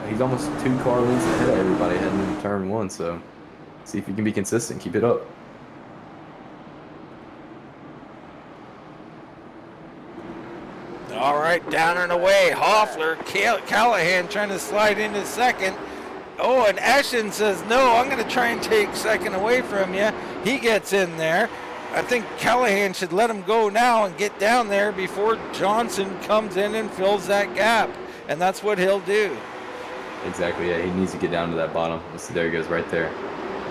C: He's almost 2 car lengths ahead of everybody heading into turn 1, so see if he can be consistent. Keep it up.
B: All right, down and away. Hoffler, Callahan trying to slide into second. Oh, and Eschen says, no, I'm going to try and take second away from you. He gets in there. I think Callahan should let him go now and get down there before Johnson comes in and fills that gap. And that's what he'll do.
C: Exactly, yeah. He needs to get down to that bottom. Let's see, there he goes right there.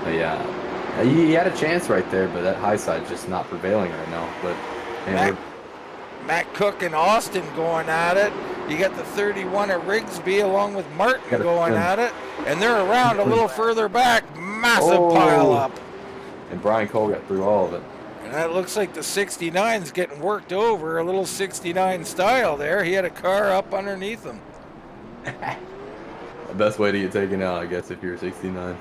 C: But yeah, he had a chance right there, but that high side's just not prevailing right now. But man,
B: Matt Cook and Austin going at it. You got the 31 at Rigsby along with Martin going at it. And they're around a little further back. Massive pile up.
C: And Brian Cole got through all of it.
B: And that looks like the 69's getting worked over, a little 69 style there. He had a car up underneath him.
C: The best way to get taken out, I guess, if you're 69.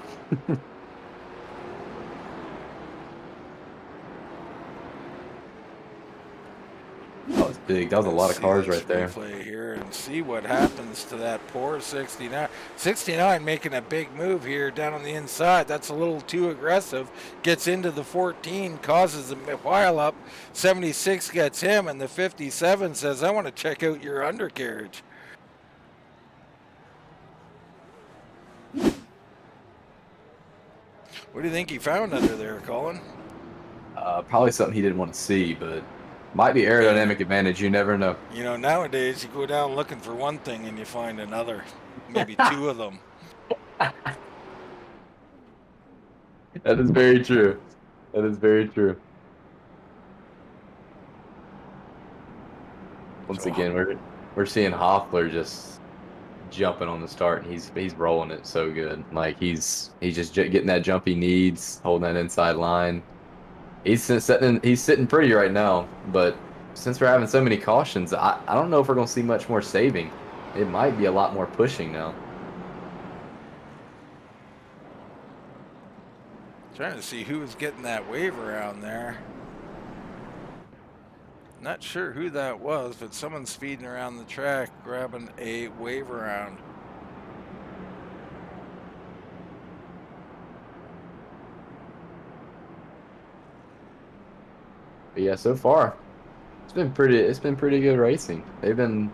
C: That was big. That was a lot of cars right there.
B: Play here and see what happens to that poor 69. 69 making a big move here down on the inside. That's a little too aggressive. Gets into the 14, causes a pile up. 76 gets him, and the 57 says, I want to check out your undercarriage. What do you think he found under there, Colin?
C: Probably something he didn't want to see, but might be aerodynamic advantage. You never know.
B: You know, nowadays you go down looking for one thing and you find another, maybe 2 of them.
C: That is very true. That is very true. Once again, we're seeing Hoffler just jumping on the start, and he's rolling it so good. Like he's just getting that jump he needs, holding that inside line. He's sitting pretty right now, but since we're having so many cautions, I don't know if we're going to see much more saving. It might be a lot more pushing now.
B: Trying to see who was getting that wave around there. Not sure who that was, but someone's speeding around the track grabbing a wave around.
C: But yeah, so far it's been pretty good racing. They've been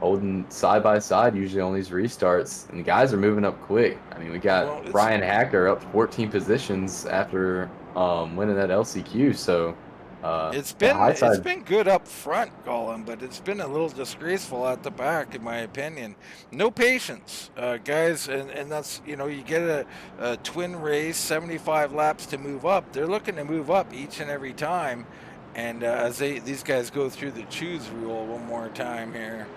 C: holding side by side usually on these restarts, and the guys are moving up quick. I mean, we got Bryan Hacker up 14 positions after winning that LCQ, so
B: It's
C: the
B: been good up front, Colin, but it's been a little disgraceful at the back, in my opinion. No patience, guys, and that's, you know, you get a twin race, 75 laps to move up. They're looking to move up each and every time, and as these guys go through the choose rule one more time here.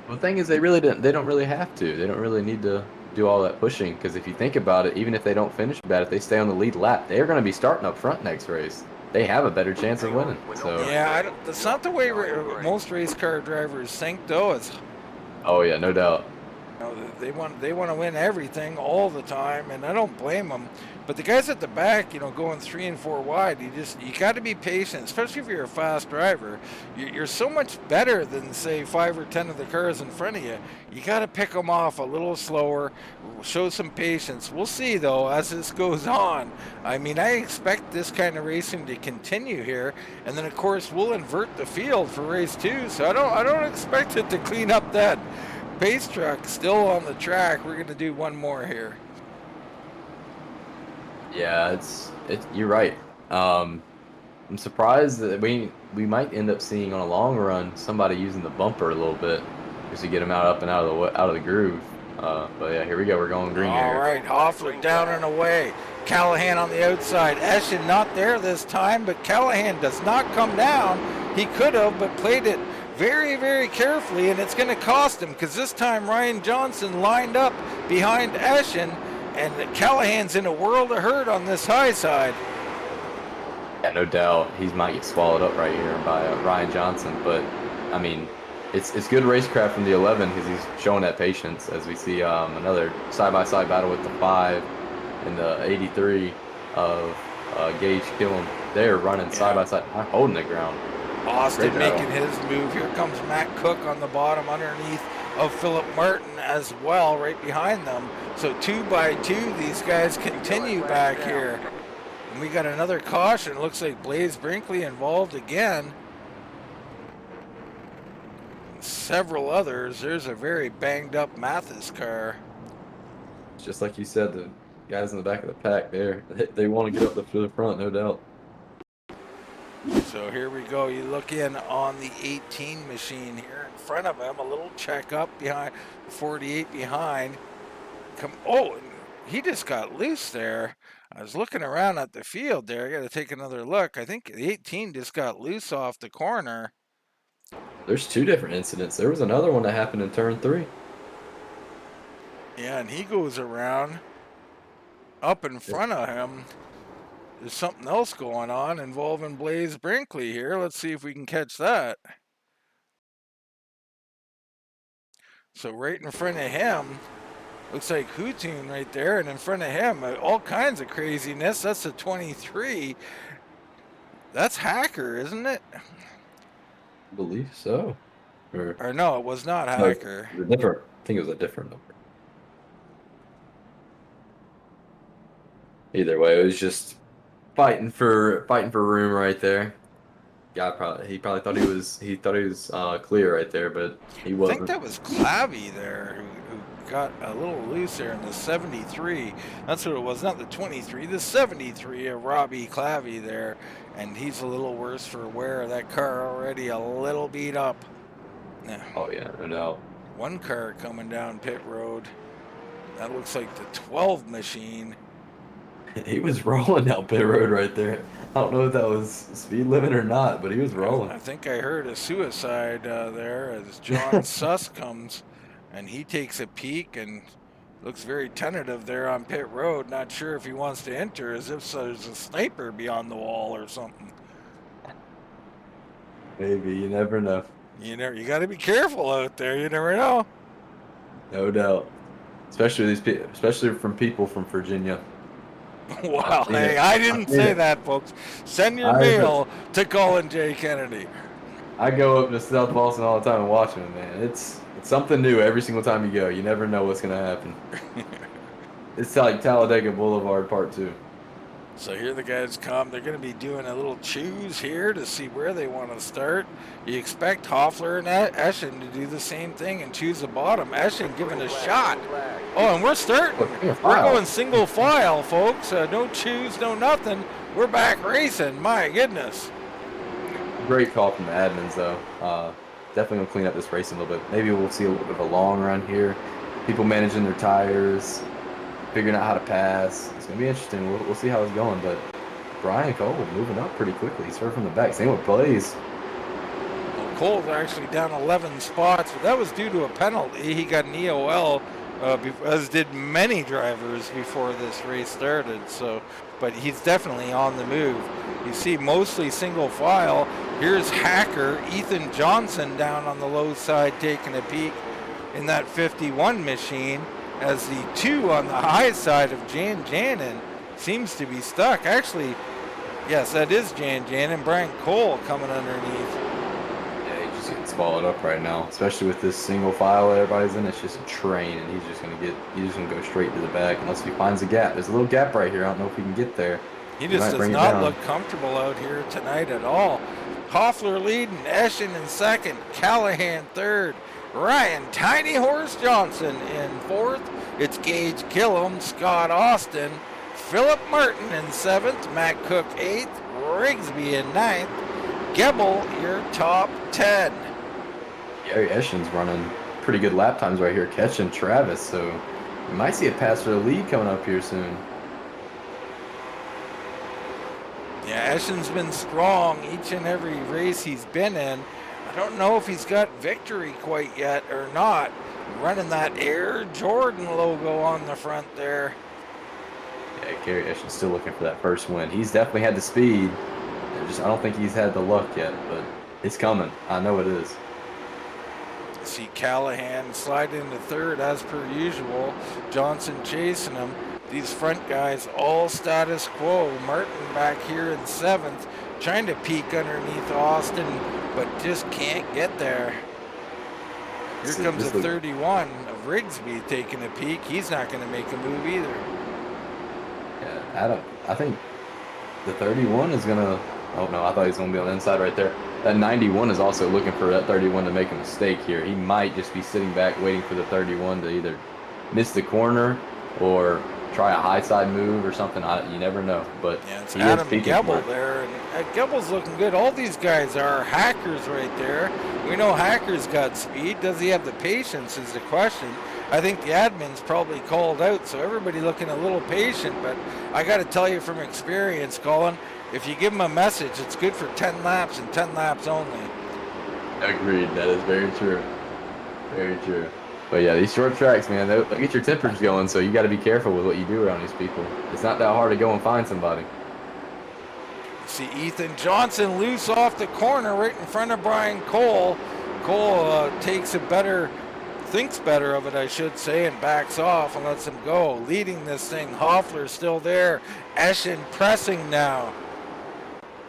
C: Well, the thing is, they don't really have to. They don't really need to do all that pushing, because if you think about it, even if they don't finish bad, if they stay on the lead lap, they're going to be starting up front next race. They have a better chance of winning. So
B: yeah, that's not the way most race car drivers think, though. It's,
C: oh yeah, no doubt.
B: you know, they want to win everything all the time, and I don't blame them. But the guys at the back, you know, going 3 and 4 wide, you got to be patient, especially if you're a fast driver. You're so much better than, say, 5 or 10 of the cars in front of you. You got to pick them off a little slower, show some patience. We'll see, though, as this goes on. I mean, I expect this kind of racing to continue here, and then of course we'll invert the field for race 2. So I don't expect it to clean up that pace truck still on the track. We're going to do one more here.
C: Yeah, you're right. I'm surprised that we might end up seeing on a long run somebody using the bumper a little bit just to get them out of the groove. But yeah, here we go. We're going green here.
B: All right, Hoffler down and away. Callahan on the outside. Eschen not there this time, but Callahan does not come down. He could have, but played it very, very carefully, and it's going to cost him, because this time Ryan Johnson lined up behind Eschen, and Callahan's in a world of hurt on this high side.
C: Yeah, no doubt. He might get swallowed up right here by Ryan Johnson, but I mean, it's good racecraft from the 11 because he's showing that patience. As we see another side-by-side battle with the 5 and the 83 of Gage Killen. They're running side-by-side, holding the ground.
B: Austin making his move. Here comes Matt Cook on the bottom underneath of Philip Martin as well, right behind them. So 2 by 2, these guys continue back here. And we got another caution. It looks like Blaise Brinkley involved again. Several others. There's a very banged up Mathis car.
C: Just like you said, the guys in the back of the pack there, they want to get up to the front, no doubt.
B: So here we go. You look in on the 18 machine here in front of him. A little checkup behind, 48 behind. Oh, he just got loose there. I was looking around at the field there. I got to take another look. I think the 18 just got loose off the corner.
C: There's 2 different incidents. There was another one that happened in turn 3.
B: Yeah, and he goes around up in front of him. There's something else going on involving Blaise Brinkley here. Let's see if we can catch that. So right in front of him, looks like Hutun right there, and in front of him, all kinds of craziness. That's a 23. That's Hacker, isn't it?
C: I believe so.
B: Or no, it was not Hacker.
C: No, different. I think it was a different number. Either way, it was just fighting for room right there. Yeah, he probably thought he was clear right there, but he wasn't.
B: I think that was Clavy there who got a little loose there in the 73. That's what it was, not the 23, the 73 of Robbie Clavy there, and he's a little worse for wear. That car already a little beat up. Yeah.
C: Oh yeah, no doubt.
B: One car coming down pit road. That looks like the 12 machine.
C: He was rolling down pit road right there. I don't know if that was speed limit or not, but he was rolling.
B: I think I heard a suicide there as John Suss comes, and he takes a peek and looks very tentative there on pit road. Not sure if he wants to enter, as if there's a sniper beyond the wall or something.
C: Maybe, you never know.
B: You got to be careful out there. You never know.
C: No doubt, especially from people from Virginia.
B: Wow, hey, I didn't say that, folks. Send your mail to Colin J. Kennedy.
C: I go up to South Boston all the time and watch them, man. It's something new every single time you go. You never know what's going to happen. It's like Talladega Boulevard Part 2.
B: So here the guys come. They're going to be doing a little choose here to see where they want to start. You expect Hoffler and Eschen to do the same thing and choose the bottom. Eschen giving a shot. Oh, and we're starting. We're going single file, folks. No choose, no nothing. We're back racing. My goodness.
C: Great call from the admins, though. Definitely gonna clean up this race a little bit. Maybe we'll see a little bit of a long run here. People managing their tires, figuring out how to pass. It's gonna be interesting. We'll see how it's going. But Bryan Cole moving up pretty quickly. He's started from the back. Same with Blaise.
B: Cole's actually down 11 spots, but that was due to a penalty. He got an EOL, as did many drivers before this race started. So, but he's definitely on the move. You see mostly single file. Here's Hacker, Ethan Johnson down on the low side taking a peek in that 51 machine, as the 2 on the high side of Jan Janin seems to be stuck. Actually, yes, that is Jan Janin. Bryan Cole coming underneath.
C: Getting swallowed up right now, especially with this single file everybody's in. It's just a train, and he's just gonna go straight to the back unless he finds a gap. There's a little gap right here. I don't know if he can get there.
B: He just does not look comfortable out here tonight at all. Hoffler leading, Eschen in second, Callahan third, Ryan Tiny Horse Johnson in fourth. It's Gage Killam, Scott Austin, Philip Martin in seventh, Matt Cook eighth, Rigsby in ninth. Gebel, your top 10.
C: Gary Eschen's running pretty good lap times right here, catching Travis, so you might see a pass for the lead coming up here soon.
B: Yeah, Eschen's been strong each and every race he's been in. I don't know if he's got victory quite yet or not. Running that Air Jordan logo on the front there.
C: Yeah, Gary Eschen's still looking for that first win. He's definitely had the speed. I don't think he's had the luck yet, but it's coming. I know it is.
B: See Callahan slide into third as per usual. Johnson chasing him. These front guys all status quo. Martin back here in seventh, trying to peek underneath Austin, but just can't get there. Here comes a 31 of Rigsby taking a peek. He's not going to make a move either.
C: Yeah, I think the 31 is going to... Oh, no, I thought he was going to be on the inside right there. That 91 is also looking for that 31 to make a mistake here. He might just be sitting back waiting for the 31 to either miss the corner or try a high side move or something. You never know. But
B: yeah, it's Adam Gebel there. And Gebel's looking good. All these guys are Hackers right there. We know Hacker's got speed. Does he have the patience is the question. I think the admin's probably called out, so everybody looking a little patient. But I got to tell you from experience, Colin, if you give them a message, it's good for 10 laps and 10 laps only.
C: Agreed. That is very true. Very true. But yeah, these short tracks, man, they'll get your tempers going, so you got to be careful with what you do around these people. It's not that hard to go and find somebody.
B: See Ethan Johnson loose off the corner right in front of Bryan Cole. Cole thinks better of it, I should say, and backs off and lets him go. Leading this thing, Hoffler's still there. Eschen pressing now.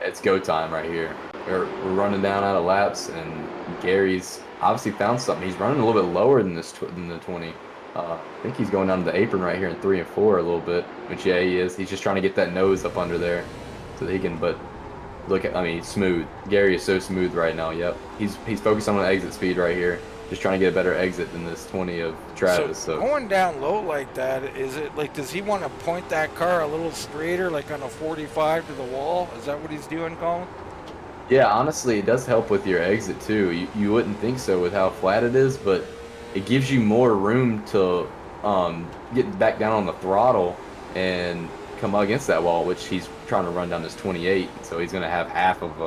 C: It's go time right here. We're running down out of laps, and Gary's obviously found something. He's running a little bit lower than the 20. I think he's going down to the apron right here in 3 and 4 a little bit. Which yeah, he is. He's just trying to get that nose up under there so that he can. But look at, I mean, he's smooth. Gary is so smooth right now. Yep, he's focused on the exit speed right here. Just trying to get a better exit than this 20 of Travis. So
B: going down low like that, is it like, does he want to point that car a little straighter, like on a 45 to the wall? Is that what he's doing, Colin?
C: Yeah, honestly, it does help with your exit too. You wouldn't think so with how flat it is, but it gives you more room to get back down on the throttle and come against that wall, which he's trying to run down this 28. So he's going to have half of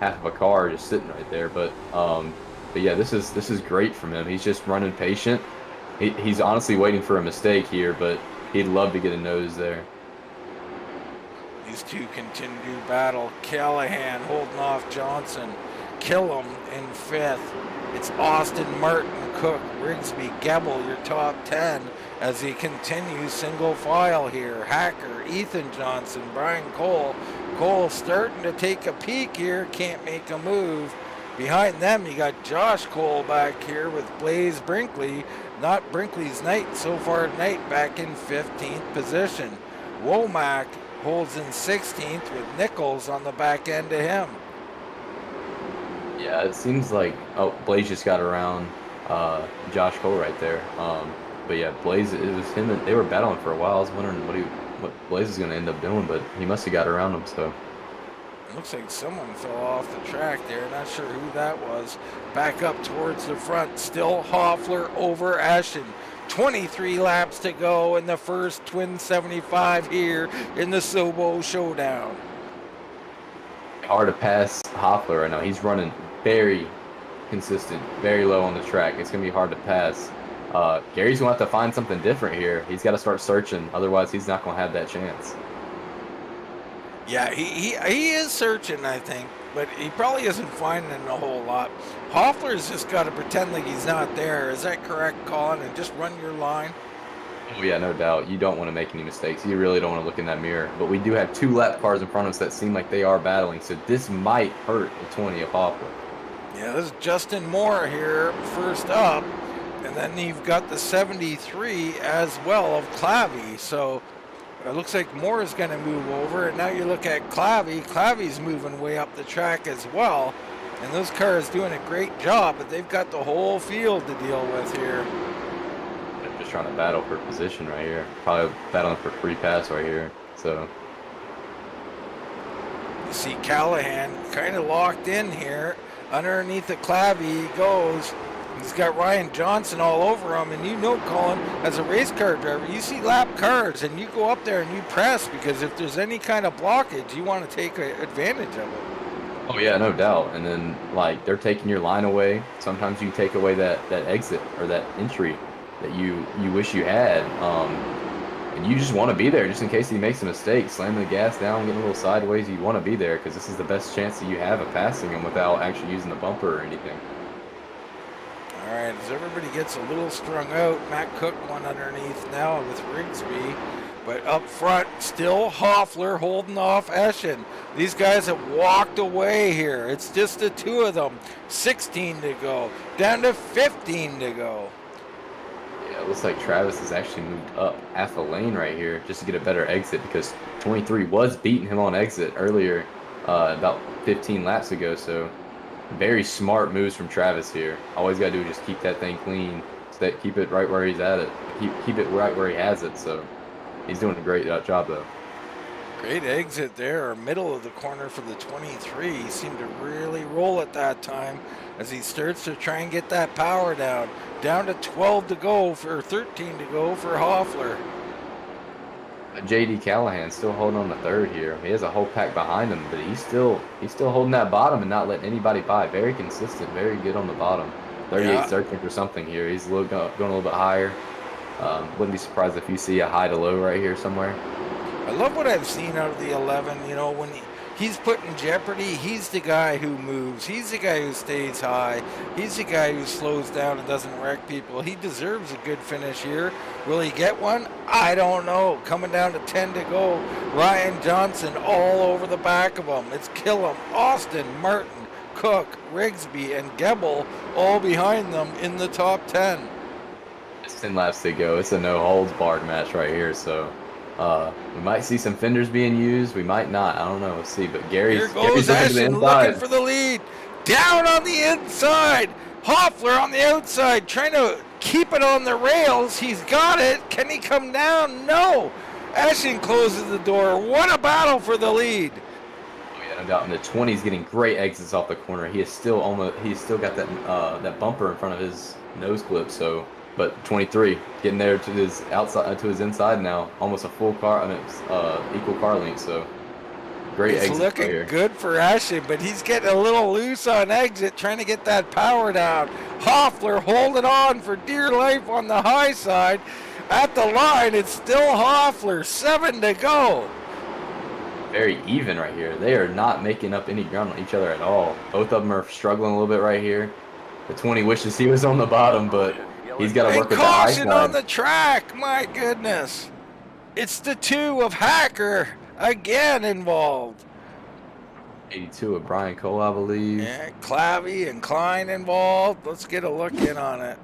C: a car just sitting right there. But yeah, this is great from him. He's just running patient. He's honestly waiting for a mistake here, but he'd love to get a nose there.
B: These two continue to battle. Callahan holding off Johnson. Killam in fifth. It's Austin, Martin, Cook, Rigsby, Gebel, your top 10 as he continues single file here. Hacker, Ethan Johnson, Bryan Cole. Cole starting to take a peek here, can't make a move. Behind them, you got Josh Cole back here with Blaise Brinkley. Not Brinkley's night so far tonight, back in 15th position. Womack holds in 16th with Nichols on the back end of him.
C: Yeah, it seems like, oh, Blaise just got around Josh Cole right there. But yeah, Blaise, it was him, and they were battling for a while. I was wondering what Blaise is going to end up doing, but he must have got around him, so.
B: Looks like someone fell off the track there. Not sure who that was. Back up towards the front. Still Hoffler over Ashton. 23 laps to go in the first Twin 75 here in the SOBO Showdown.
C: Hard to pass Hoffler right now. He's running very consistent, very low on the track. It's going to be hard to pass. Gary's going to have to find something different here. He's got to start searching. Otherwise, he's not going to have that chance.
B: Yeah, he is searching, I think, but he probably isn't finding a whole lot. Hoffler's just got to pretend like he's not there. Is that correct, Colin? And just run your line?
C: Oh, yeah, no doubt. You don't want to make any mistakes. You really don't want to look in that mirror. But we do have 2 lap cars in front of us that seem like they are battling, so this might hurt the 20 of Hoffler.
B: Yeah, this is Justin Moore here first up, and then you've got the 73 as well of Clavy. So it looks like Moore is going to move over, and now you look at Clavy. Clavy's moving way up the track as well, and those cars doing a great job, but they've got the whole field to deal with here.
C: They're just trying to battle for position right here. Probably battling for free pass right here. So
B: you see Callahan kind of locked in here. Underneath the Clavy he goes. He's got Ryan Johnson all over him, and you know, Colin, as a race car driver, you see lap cars, and you go up there and you press, because if there's any kind of blockage, you want to take advantage of it.
C: oh yeah, no doubt. And then like they're taking your line away. Sometimes you take away that exit or that entry that you wish you had, and you just want to be there just in case he makes a mistake, slamming the gas down, getting a little sideways. You want to be there because this is the best chance that you have of passing him without actually using the bumper or anything.
B: All right, as everybody gets a little strung out, Matt Cook one underneath now with Rigsby. But up front, still Hoffler holding off Eschen. These guys have walked away here. It's just the 2 of them. 16 to go, down to 15 to go.
C: Yeah, it looks like Travis has actually moved up half a lane right here just to get a better exit, because 23 was beating him on exit earlier, about 15 laps ago. So very smart moves from Travis here. All he's got to do is just keep that thing clean, keep it right where he's at it, keep it right where he has it. So he's doing a great job though.
B: Great exit there, or middle of the corner for the 23. He seemed to really roll at that time as he starts to try and get that power down. Down to 12 to go for 13 to go for Hoffler.
C: JD Callahan still holding on to 3rd here. He has a whole pack behind him, but he's still holding that bottom and not letting anybody by. Very consistent, very good on the bottom. 38 searching for something here. He's going a little bit higher. Wouldn't be surprised if you see a high to low right here somewhere.
B: I love what I've seen out of the 11. You know, when he's put in jeopardy, he's the guy who moves. He's the guy who stays high. He's the guy who slows down and doesn't wreck people. He deserves a good finish here. Will he get one? I don't know. Coming down to 10 to go. Ryan Johnson all over the back of him. It's Killam, Austin, Martin, Cook, Rigsby, and Gebel all behind them in the top 10.
C: It's 10 laps to go. It's a no-holds-barred match right here, so we might see some fenders being used. We might not. I don't know. We'll see. But Gary's
B: Ashton looking for the lead. Down on the inside. Hoffler on the outside trying to keep it on the rails. He's got it. Can he come down? No. Ashton closes the door. What a battle for the lead.
C: Oh, yeah, no doubt. And the 20 is getting great exits off the corner. He's still got that bumper in front of his nose clip. So. But 23 getting there to his outside, to his inside now, almost a full car, equal car length. So great exit.
B: He's looking
C: here.
B: good for Ashton, but he's getting a little loose on exit, trying to get that power down. Hoffler holding on for dear life on the high side. At the line, it's still Hoffler. 7 to go.
C: Very even right here. They are not making up any ground on each other at all. Both of them are struggling a little bit right here. The 20 wishes he was on the bottom, but he's got to work with the high side.
B: Caution on the track, my goodness. It's the 2 of Hacker again involved.
C: 82 of Brian Cole, I believe.
B: Yeah, Clavy and Klein involved. Let's get a look in on it.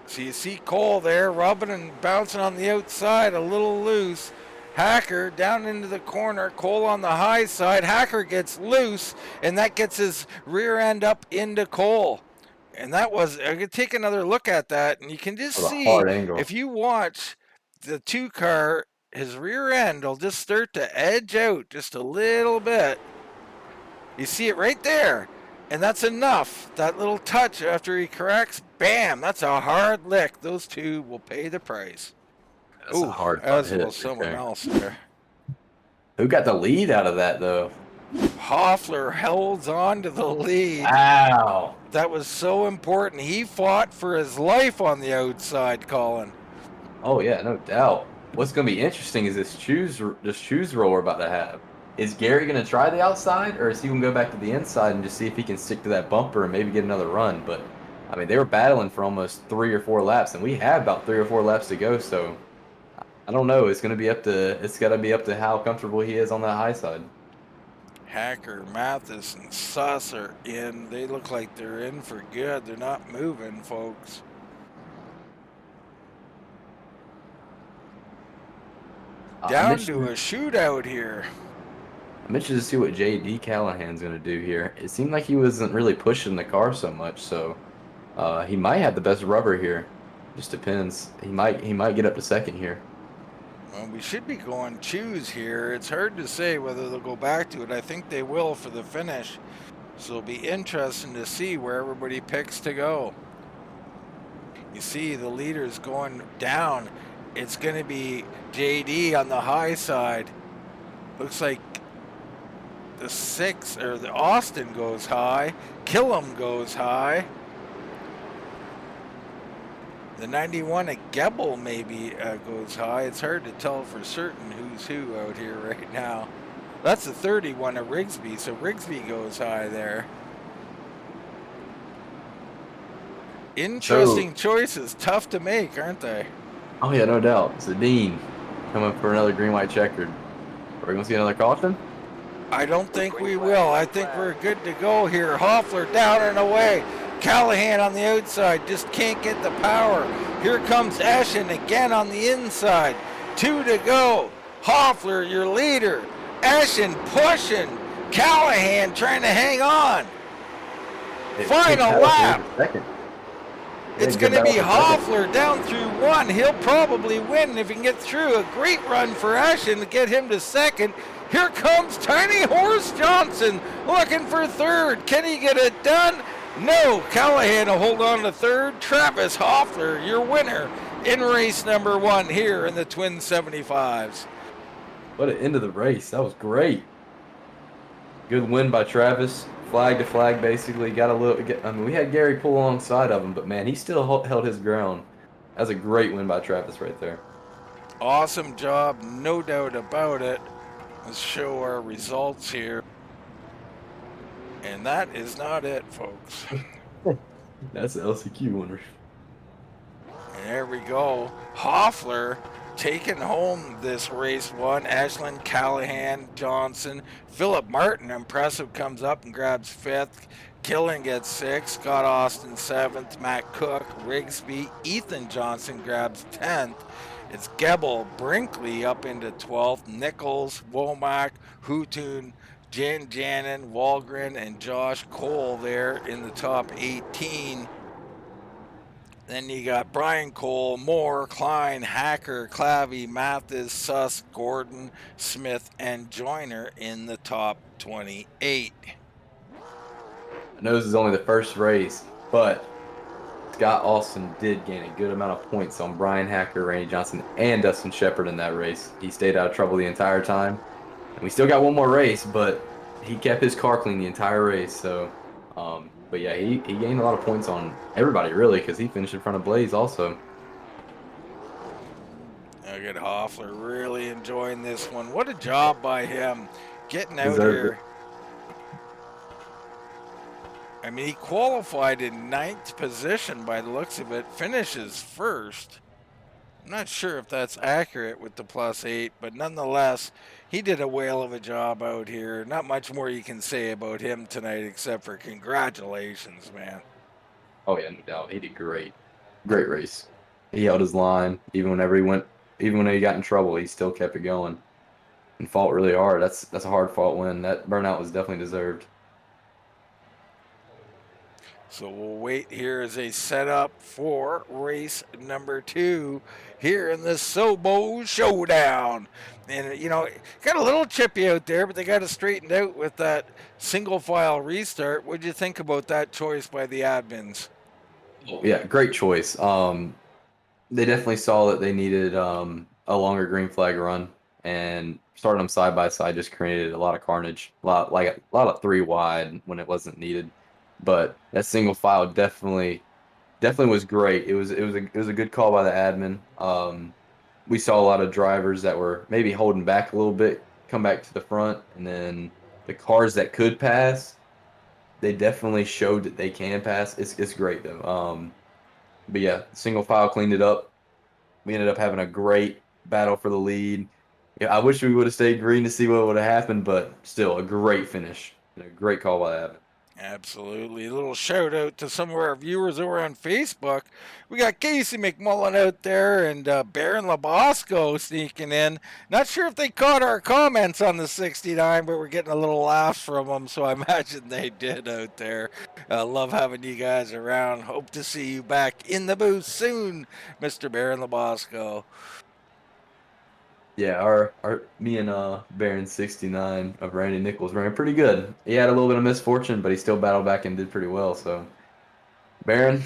B: So you see Cole there rubbing and bouncing on the outside, a little loose. Hacker down into the corner, Cole on the high side. Hacker gets loose, and that gets his rear end up into Cole. And that was, I could take another look at that, and you can just see, if you watch the 2 car his rear end will just start to edge out just a little bit. You see it right there. And that's enough. That little touch after he corrects, bam, that's a hard lick. Those two will pay the price.
C: That's a hard
B: as
C: hit
B: will
C: right
B: someone
C: there.
B: else there.
C: Who got the lead out of that, though?
B: Hoffler holds on to the lead.
C: Wow.
B: That was so important. He fought for his life on the outside, Colin.
C: Oh, yeah, no doubt. What's going to be interesting is this choose roll we're about to have. Is Gary going to try the outside, or is he going to go back to the inside and just see if he can stick to that bumper and maybe get another run? But, I mean, they were battling for almost 3 or 4 laps, and we have about 3 or 4 laps to go, so I don't know. It's got to be up to how comfortable he is on that high side.
B: Hacker, Mathis, and Suss are in. They look like they're in for good. They're not moving, folks. Down to a shootout here.
C: I'm interested to see what J.D. Callahan's going to do here. It seemed like he wasn't really pushing the car so much, so he might have the best rubber here. Just depends. He might get up to second here.
B: Well, we should be going choose here. It's hard to say whether they'll go back to it. I think they will for the finish. So it'll be interesting to see where everybody picks to go. You see the leaders going down. It's going to be JD on the high side. Looks like the 6 or the Austin goes high. Killam goes high. The 91 at Gebel maybe goes high. It's hard to tell for certain who's who out here right now. That's the 31 at Rigsby, so Rigsby goes high there. Interesting choices, tough to make, aren't they?
C: Oh yeah, no doubt. Zadine coming for another green-white checkered. Are we going to see another caution?
B: I don't think we will. I think we're good to go here. Hoffler down and away. Callahan on the outside, just can't get the power. Here comes Eschen again on the inside. 2 to go. Hoffler, your leader. Eschen pushing. Callahan trying to hang on. Final lap. It's going to be Hoffler down through 1. He'll probably win if he can get through. A great run for Eschen to get him to second. Here comes Tiny Horse Johnson looking for third. Can he get it done? No, Callahan will hold on to third. Travis Hoffler, your winner in race number 1 here in the Twin 75s.
C: What an end of the race. That was great. Good win by Travis. Flag to flag, basically. Got a little. I mean, we had Gary pull alongside of him, but man, he still held his ground. That was a great win by Travis right there.
B: Awesome job, no doubt about it. Let's show our results here. And that is not it, folks.
C: That's the LCQ winner.
B: And there we go. Hoffler taking home this race 1. Ashland, Callahan, Johnson. Philip Martin, impressive, comes up and grabs 5th. Killen gets 6th. Scott Austin 7th. Matt Cook, Rigsby. Ethan Johnson grabs 10th. It's Gebel, Brinkley up into 12th. Nichols, Womack, Hutun, Jan Janin, Walgren, and Josh Cole there in the top 18. Then you got Brian Cole, Moore, Klein, Hacker, Clavey, Mathis, Suss, Gordon, Smith, and Joyner in the top 28.
C: I know this is only the first race, but Scott Austin did gain a good amount of points on Bryan Hacker, Randy Johnson, and Dustin Shepard in that race. He stayed out of trouble the entire time. And we still got one more race, but he kept his car clean the entire race. So, but yeah, he gained a lot of points on everybody, really, because he finished in front of Blaise also.
B: Look at Hoffler really enjoying this one. What a job by him getting out here. I mean, he qualified in 9th position by the looks of it, finishes 1st. I'm not sure if that's accurate with the +8, but nonetheless, he did a whale of a job out here. Not much more you can say about him tonight except for congratulations, man.
C: Oh yeah, no doubt. He did great. Great race. He held his line even when he got in trouble, he still kept it going and fought really hard. That's a hard fought win. That burnout was definitely deserved.
B: So we'll wait here as they set up for race number 2 here in the SOBO Showdown. And, you know, got a little chippy out there, but they got it straightened out with that single file restart. What did you think about that choice by the admins?
C: Yeah, great choice. They definitely saw that they needed a longer green flag run, and starting them side by side just created a lot of carnage, a lot of 3 wide when it wasn't needed. But that single file definitely was great. It was a good call by the admin. We saw a lot of drivers that were maybe holding back a little bit come back to the front, and then the cars that could pass, they definitely showed that they can pass. It's great though. But yeah, single file cleaned it up. We ended up having a great battle for the lead. Yeah, I wish we would have stayed green to see what would have happened, but still a great finish. A great call by Evan.
B: Absolutely. A little shout out to some of our viewers over on Facebook. We got Casey McMullen out there and Baron Labosco sneaking in. Not sure if they caught our comments on the 69, but we're getting a little laughs from them, so I imagine they did out there. Love having you guys around. Hope to see you back in the booth soon, Mr. Baron Labosco.
C: Yeah, me and Baron 69 of Randy Nichols ran pretty good. He had a little bit of misfortune, but he still battled back and did pretty well. So, Baron,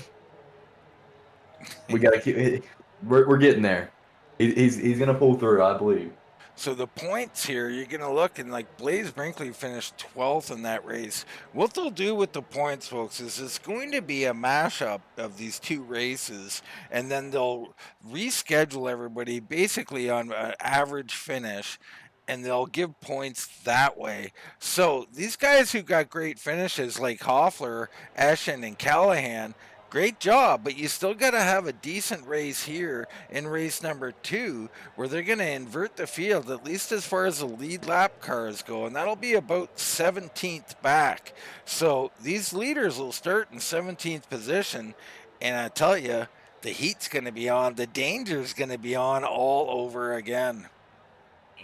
C: we gotta keep. We're getting there. He's gonna pull through, I believe.
B: So the points here, you're going to look, and like Blaise Brinkley finished 12th in that race. What they'll do with the points, folks, is it's going to be a mashup of these 2 races, and then they'll reschedule everybody basically on an average finish, and they'll give points that way. So these guys who got great finishes like Hoffler, Eschen, and Callahan, great job, but you still got to have a decent race here in race number 2 where they're going to invert the field, at least as far as the lead lap cars go, and that'll be about 17th back. So these leaders will start in 17th position, and I tell you, the heat's going to be on, the danger's going to be on all over again.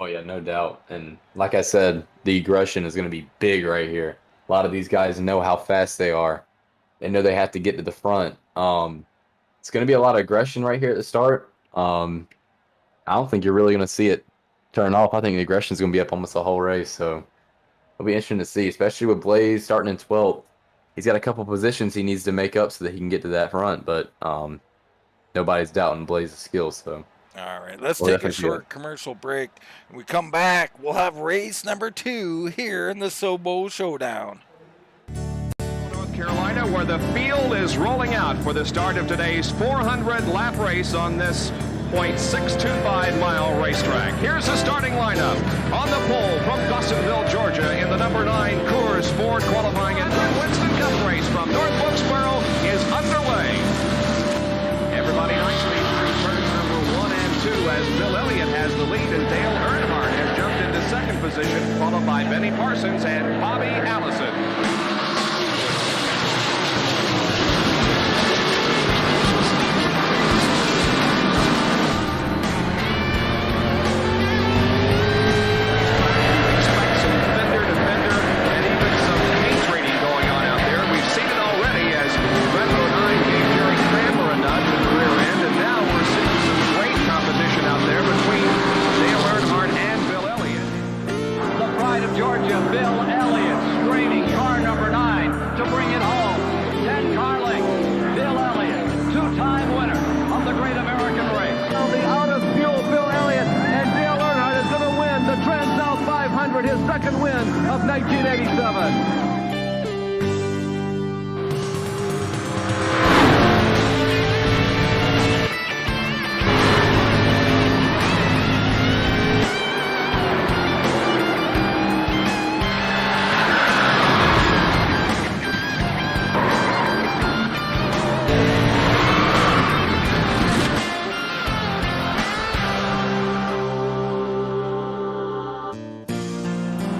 C: Oh yeah, no doubt. And like I said, the aggression is going to be big right here. A lot of these guys know how fast they are. They know they have to get to the front. It's going to be a lot of aggression right here at the start. I don't think you're really going to see it turn off. I think the aggression is going to be up almost the whole race. So it'll be interesting to see, especially with Blaise starting in 12th. He's got a couple positions he needs to make up so that he can get to that front. But nobody's doubting Blaise's skills. So.
B: All right, let's take a short commercial break. When we come back, we'll have race number 2 here in the SOBO Showdown.
N: Carolina, where the field is rolling out for the start of today's 400-lap race on this .625-mile racetrack. Here's the starting lineup. On the pole from Dawsonville, Georgia, in the number 9 Coors Ford qualifying and Winston Cup race from North Wilkesboro is underway. Everybody nicely through turns number 1 and 2 as Bill Elliott has the lead and Dale Earnhardt has jumped into 2nd position, followed by Benny Parsons and Bobby Allison. His second win of 1987.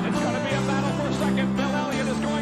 N: It's going to be a battle for second. Bill Elliott is going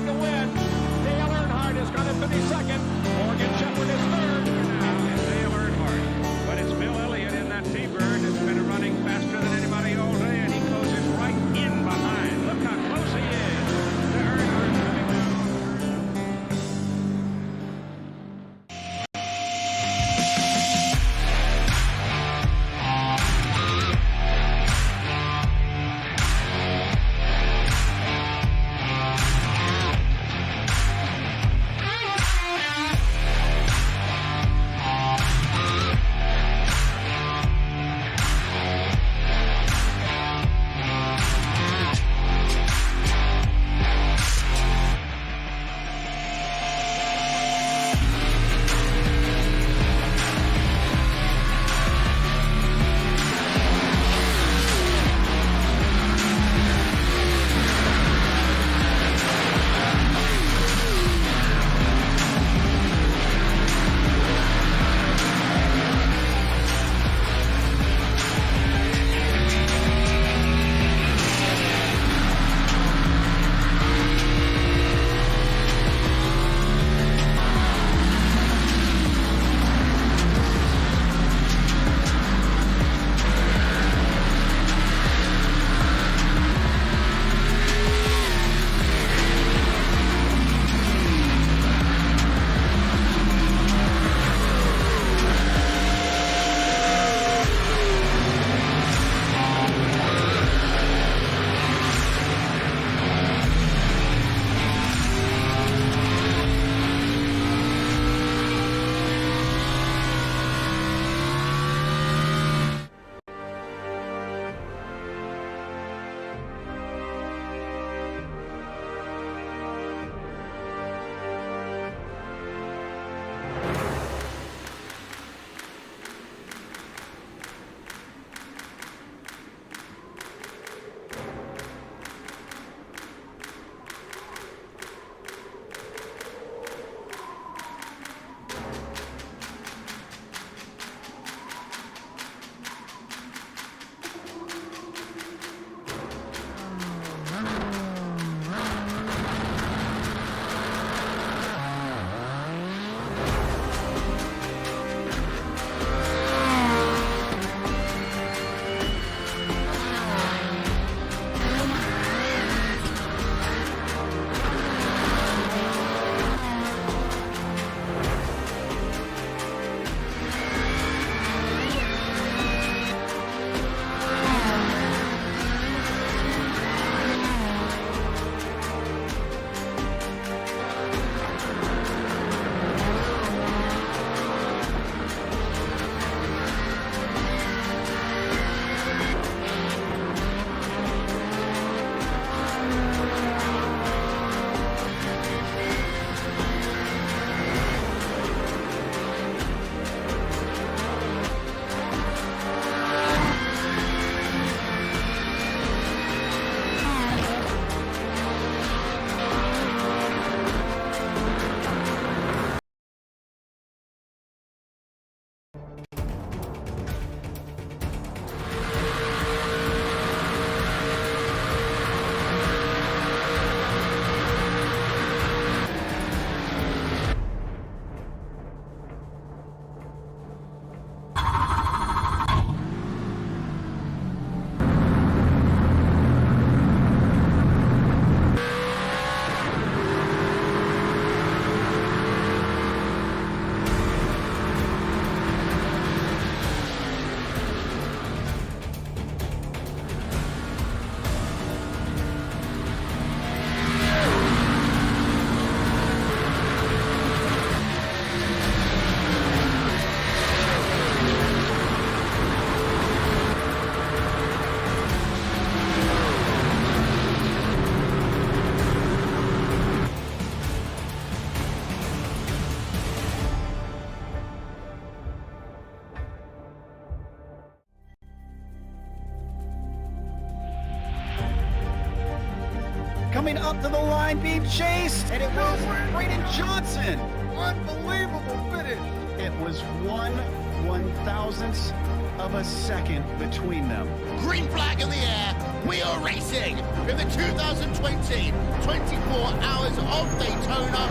O: coming up to the line, being chased, and it was Braden Johnson. Unbelievable finish. It was 1/1000th of a second between them.
A: Green flag in the air. We are racing in the 2020 24 Hours of Daytona.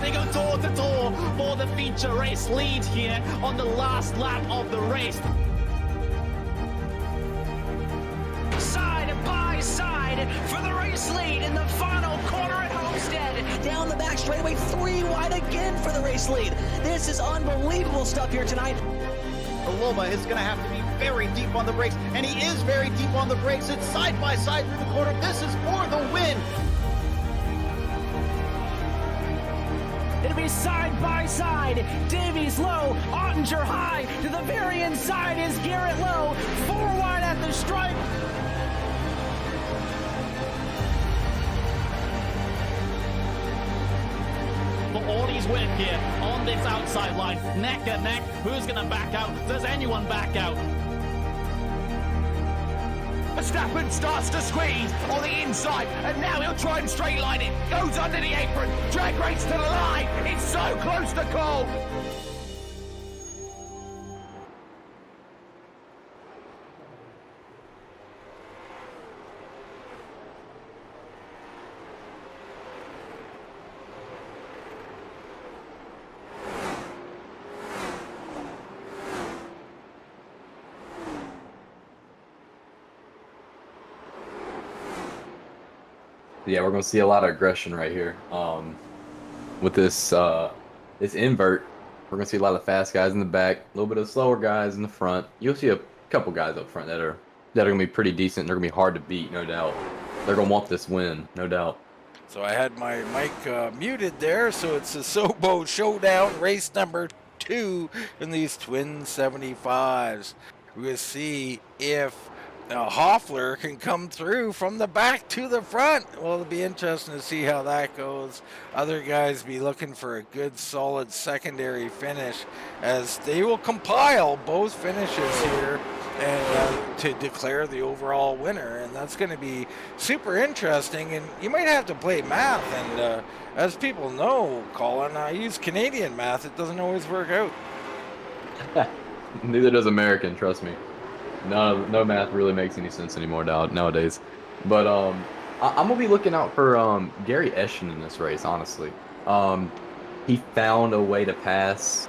P: They go door to door for the feature race lead here on the last lap of the race.
Q: Side by side for the race lead in the final corner at Homestead.
P: Down the back straightaway, 3 wide again for the race lead. This is unbelievable stuff here tonight.
O: Aloma is going to have to be very deep on the brakes, and he is very deep on the brakes. It's side by side through the corner. This is for the win.
Q: It'll be side by side. Davies low, Ottinger high. To the very inside is Garrett Low. 4 wide at the stripe.
P: For Audie's win here on this outside line. Neck and neck. Who's going to back out? Does anyone back out?
A: Verstappen starts to squeeze on the inside, and now he'll try and straight line it. Goes under the apron, drag race to the line. It's so close to call.
C: Yeah, we're gonna see a lot of aggression right here. With this this invert, we're gonna see a lot of fast guys in the back, a little bit of slower guys in the front. You'll see a couple guys up front that are gonna be pretty decent. They're gonna be hard to beat, no doubt. They're gonna want this win, no doubt.
B: So I had my mic muted there, so it's a SOBO Showdown race number 2 in these twin 75s. We're going to see if Hoffler can come through from the back to the front. Well, it'll be interesting to see how that goes. Other guys be looking for a good solid secondary finish, as they will compile both finishes here and to declare the overall winner, and that's going to be super interesting. And you might have to play math, and as people know, Colin, I use Canadian math. It doesn't always work out.
C: Neither does American, trust me. No math really makes any sense anymore nowadays. But I'm gonna be looking out for Gary Eschen in this race, honestly. He found a way to pass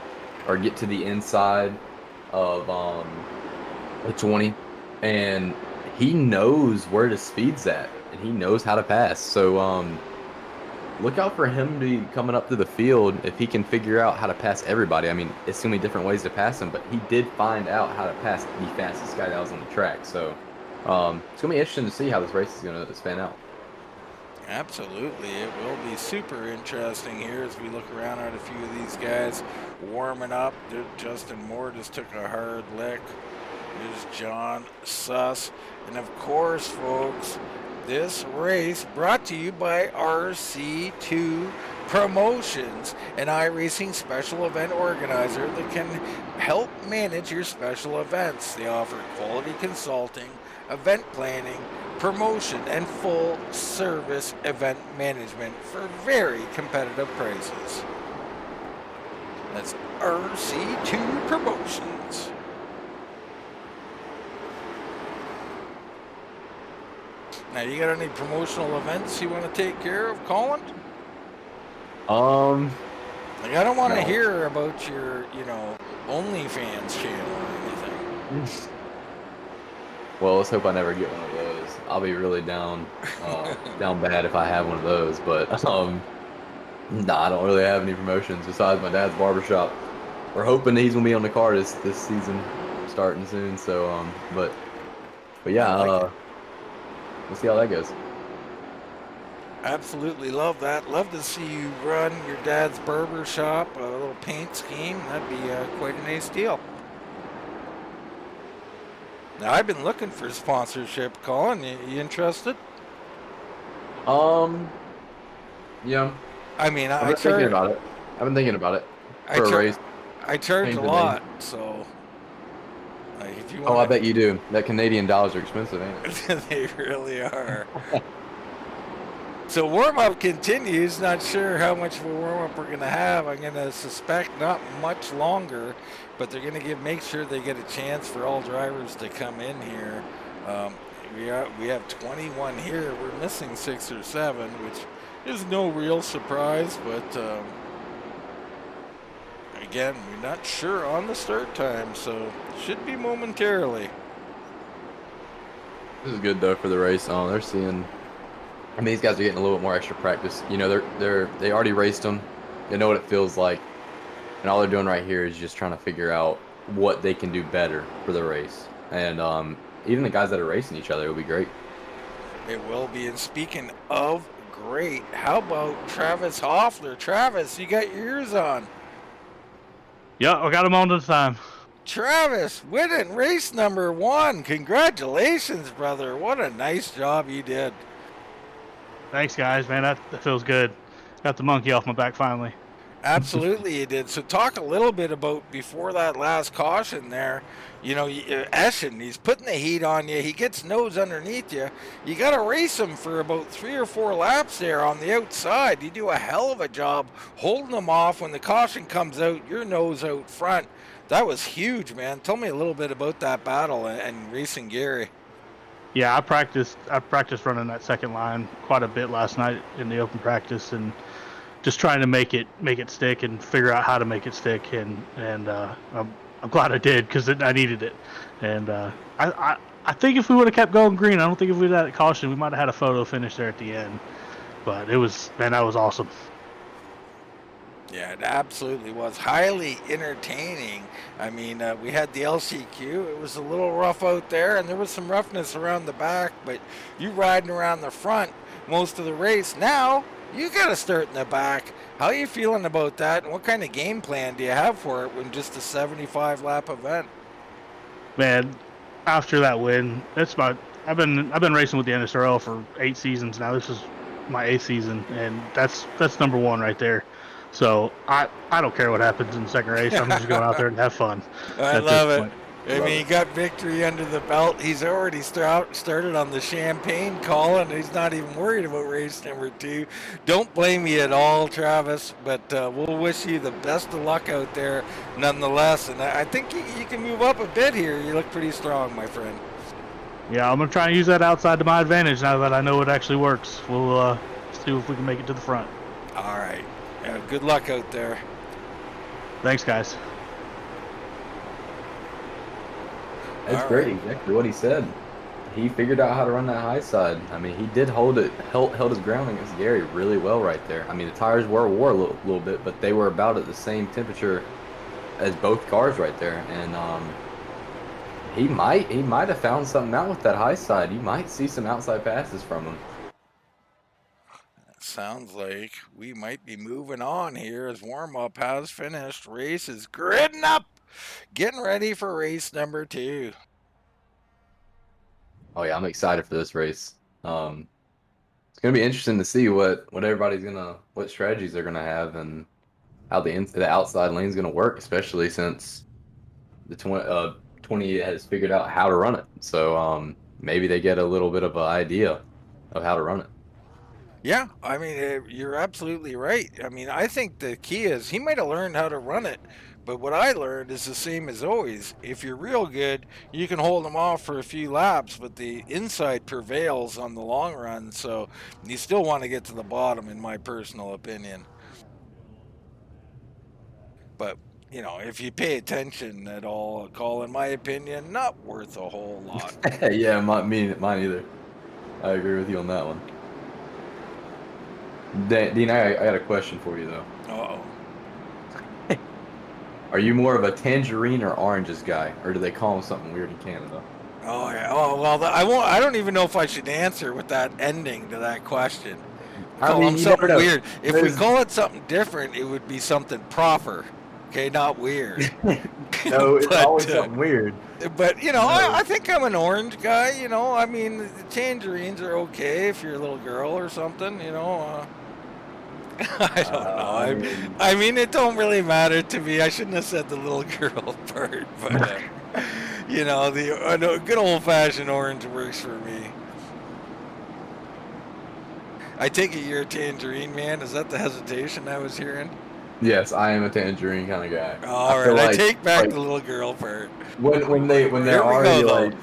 C: or get to the inside of the 20, and he knows where the speed's at, and he knows how to pass. So look out for him to be coming up to the field if he can figure out how to pass everybody. I mean, it's gonna be different ways to pass him, but he did find out how to pass the fastest guy that was on the track. So it's gonna be interesting to see how this race is gonna span out.
B: Absolutely, it will be super interesting here as we look around at a few of these guys warming up. Justin Moore just took a hard lick. There's John Suss, and of course, folks, this race brought to you by RC2 Promotions, an iRacing special event organizer that can help manage your special events. They offer quality consulting, event planning, promotion, and full service event management for very competitive prices. That's RC2 Promotions. Now, you got any promotional events you want to take care of, Colin? Like, I don't want to hear about your, OnlyFans channel or anything.
C: Well, let's hope I never get one of those. I'll be really down bad if I have one of those. But I don't really have any promotions besides my dad's barbershop. We're hoping that he's gonna be on the car this season, starting soon. So, but yeah, we'll see how that goes.
B: Absolutely love that. Love to see you run your dad's barber shop, a little paint scheme. That'd be quite a nice deal. Now, I've been looking for sponsorship, Colin. You interested?
C: Yeah.
B: I mean,
C: I've been thinking about it. I've been thinking about it for a race.
B: I charge a lot, so Like, if you
C: Oh, I
B: want
C: bet you do. That Canadian dollars are expensive, ain't it?
B: they really are. So warm-up continues. Not sure how much of a warm-up we're going to have. I'm going to suspect not much longer, but they're going to make sure they get a chance for all drivers to come in here. We have 21 here. We're missing 6 or 7, which is no real surprise, but again, we're not sure on the start time, so should be momentarily.
C: This is good though for the race. They're seeing. I mean, these guys are getting a little bit more extra practice. You know, they already raced them. They know what it feels like, and all they're doing right here is just trying to figure out what they can do better for the race. And even the guys that are racing each other will be great.
B: It will be. And speaking of great, how about Travis Hoffler? Travis, you got your ears on.
J: Yeah, I got him on this time.
B: Travis, winning race number 1. Congratulations, brother. What a nice job you did.
J: Thanks, guys, man. That feels good. Got the monkey off my back finally.
B: Absolutely you did. So talk a little bit about before that last caution there. You know, Eschen, he's putting the heat on you. He gets nose underneath you. You got to race him for about 3 or 4 laps there on the outside. You do a hell of a job holding him off. When the caution comes out, your nose out front. That was huge, man. Tell me a little bit about that battle and racing Gary.
J: Yeah, I practiced running that second line quite a bit last night in the open practice, and just trying to make it stick and figure out how to make it stick, and I'm glad I did, because I needed it. And I think if we would have kept going green, I don't think if we'd had a caution, we might have had a photo finish there at the end. But it was, man, that was awesome.
B: Yeah, it absolutely was. Highly entertaining. I mean, we had the LCQ. It was a little rough out there, and there was some roughness around the back, but you riding around the front most of the race. Now, you got to start in the back. How are you feeling about that, and what kind of game plan do you have for it when just a 75-lap event?
J: Man, after that win, I've been racing with the NSRL for 8 seasons now. This is my 8th season, and that's number 1 right there. So I don't care what happens in the second race. I'm just going out there and have fun.
B: I love it. I mean, he got victory under the belt. He's already started on the champagne calling. He's not even worried about race number 2. Don't blame me at all, Travis, but we'll wish you the best of luck out there nonetheless. And I think you can move up a bit here. You look pretty strong, my friend.
J: Yeah, I'm going to try and use that outside to my advantage now that I know it actually works. We'll see if we can make it to the front.
B: All right. Good luck out there.
J: Thanks, guys.
C: That's great. Exactly what he said. He figured out how to run that high side. I mean, he did held his ground against Gary really well right there. I mean, the tires were wore a little bit, but they were about at the same temperature as both cars right there. And he might have found something out with that high side. You might see some outside passes from him.
B: Sounds like we might be moving on here as warm-up has finished. Race is gridding up, getting ready for race number 2.
C: Oh yeah, I'm excited for this race. It's gonna be interesting to see what strategies they're gonna have and how the outside lane's gonna work, especially since the 20 has figured out how to run it. So maybe they get a little bit of an idea of how to run it.
B: Yeah, I mean, you're absolutely right. I mean, I think the key is he might have learned how to run it, but what I learned is the same as always. If you're real good, you can hold them off for a few laps, but the inside prevails on the long run, so you still want to get to the bottom, in my personal opinion. But, you know, if you pay attention at all, Cole, in my opinion, not worth a whole lot.
C: Yeah, mine either. I agree with you on that one. Dean, I got a question for you though.
B: Uh-oh.
C: Are you more of a tangerine or oranges guy, or do they call them something weird in Canada?
B: Oh yeah. Oh well, I don't even know if I should answer with that ending to that question. Call them something weird. If we call it something different, it would be something proper. Okay, not weird.
C: No, it's always something weird.
B: But, you know, I think I'm an orange guy, you know. I mean, the tangerines are okay if you're a little girl or something, you know. I don't know. I mean, it don't really matter to me. I shouldn't have said the little girl part, but You know, the good old-fashioned orange works for me. I take it you're a tangerine man. Is that the hesitation I was hearing?
C: Yes, I am a tangerine kind of guy.
B: All
C: I feel
B: right, I
C: like,
B: take back the little girl part.
C: when they're already like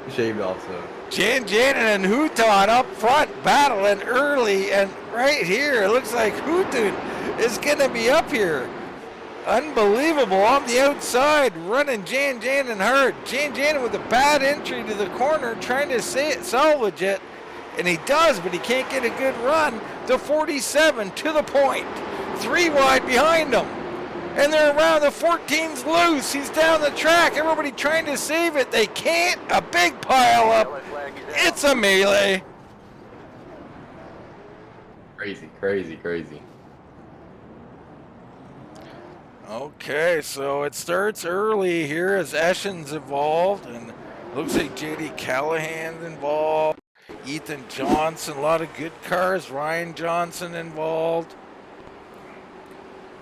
C: shaved off. So
B: Jan and Houghton up front battling early, and right here it looks like Houghton is gonna be up here. Unbelievable on the outside, running Jan hard. Jan with a bad entry to the corner, trying to salvage it, and he does, but he can't get a good run. The 47 to the point, 3 wide behind him, and they're around. The 14's loose. He's down the track. Everybody trying to save it. They can't. A big pile up. It's a melee.
C: Crazy.
B: Okay, so it starts early here as Eschen's involved, and looks like JD Callahan's involved. Ethan Johnson, a lot of good cars. Ryan Johnson involved.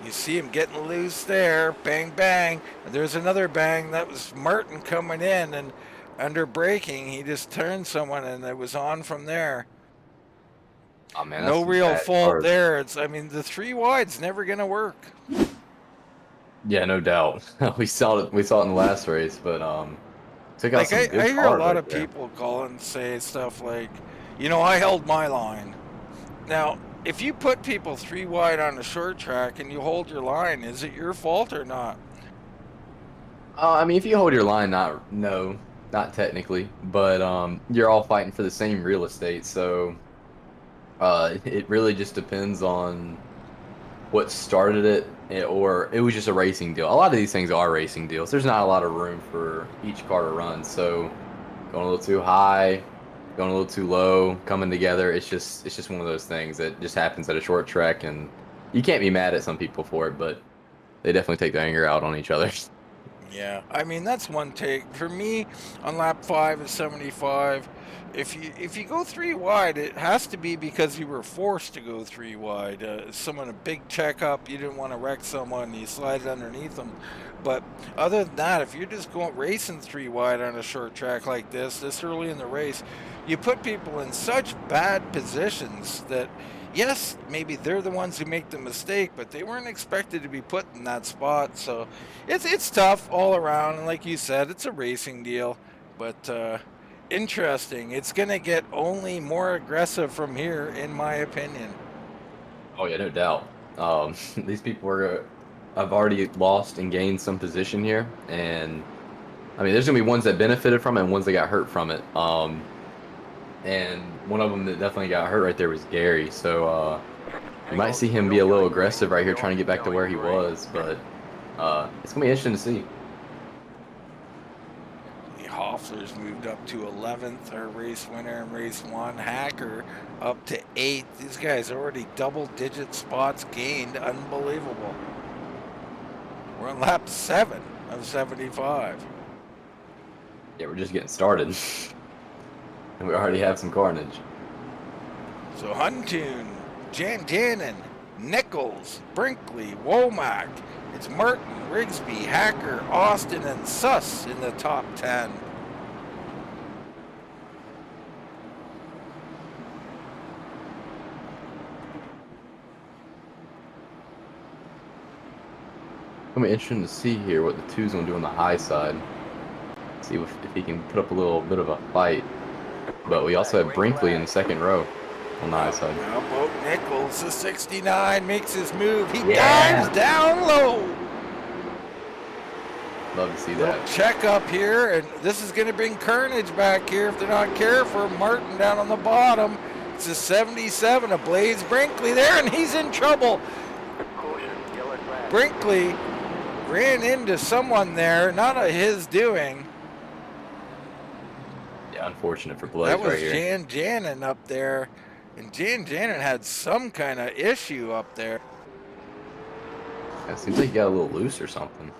B: You see him getting loose there. Bang, bang. And there's another bang. That was Martin coming in, and under braking, he just turned someone, and it was on from there.
C: Oh, man,
B: no real fault there. I mean, the 3 wide's never going to work.
C: Yeah, no doubt. we saw it in the last race, but took out
B: like
C: some good
B: I hear a
C: cars
B: lot
C: right
B: of
C: there.
B: people call and say stuff like, you know, I held my line. Now, if you put people 3 wide on a short track and you hold your line, is it your fault or not?
C: I mean, if you hold your line, not technically, but you're all fighting for the same real estate, so it really just depends on what started it, or it was just a racing deal. A lot of these things are racing deals. There's not a lot of room for each car to run, so going a little too high, going a little too low, coming together, it's just one of those things that just happens at a short track, and you can't be mad at some people for it, but they definitely take their anger out on each other.
B: Yeah, I mean, that's one take. For me, on lap 5 of 75, if you go 3 wide, it has to be because you were forced to go 3 wide. Someone, a big checkup, you didn't want to wreck someone, you slide it underneath them. But other than that, if you're just going racing 3 wide on a short track like this early in the race, you put people in such bad positions that, yes, maybe they're the ones who make the mistake, but they weren't expected to be put in that spot. So it's tough all around, and like you said, it's a racing deal. But interesting. It's going to get only more aggressive from here, in my opinion.
C: Oh yeah, no doubt. These people have already lost and gained some position here, and I mean, there's gonna be ones that benefited from it and ones that got hurt from it. And one of them that definitely got hurt right there was Gary. So you might see him be a little aggressive right here, trying to get back to where he was. But it's gonna be interesting to see.
B: Hoffler's moved up to 11th, our race winner in race 1. Hacker up to 8th. These guys already double-digit spots gained. Unbelievable. We're on lap 7 of 75.
C: Yeah, we're just getting started. And we already have some carnage.
B: So Huntoon, Janjanin, Nichols, Brinkley, Womack. It's Martin, Rigsby, Hacker, Austin, and Suss in the top 10.
C: It's gonna be interesting to see here what the 2's gonna do on the high side. See if he can put up a little bit of a fight. But we also have Brinkley in the second row on the high side.
B: How about Nichols? The 69 makes his move. He dives down low.
C: Love to see
B: Little
C: that.
B: check up here, and this is going to bring carnage back here if they're not careful. Martin down on the bottom. It's a 77 of Blaise Brinkley there, and he's in trouble. Brinkley ran into someone there, not of his doing.
C: Yeah, unfortunate for Blaise
B: That was
C: right here.
B: Jan Janin up there, and Jan Janin had some kind of issue up there.
C: It seems like he got a little loose or something.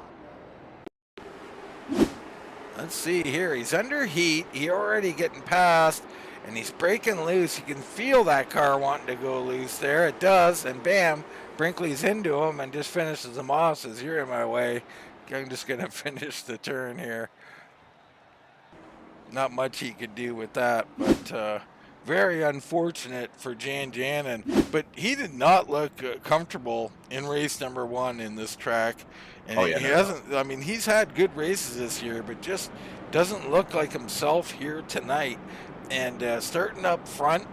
B: Let's see here. He's under heat. He already getting past, and he's breaking loose. You can feel that car wanting to go loose there. It does, and bam, Brinkley's into him and just finishes him off. Says, "You're in my way. I'm just going to finish the turn here." not much he could do with that, but very unfortunate for Jan Janin. But he did not look comfortable in race number 1 in this track. And
C: Oh, yeah,
B: he
C: no.
B: hasn't, I mean, he's had good races this year, but just doesn't look like himself here tonight. And starting up front,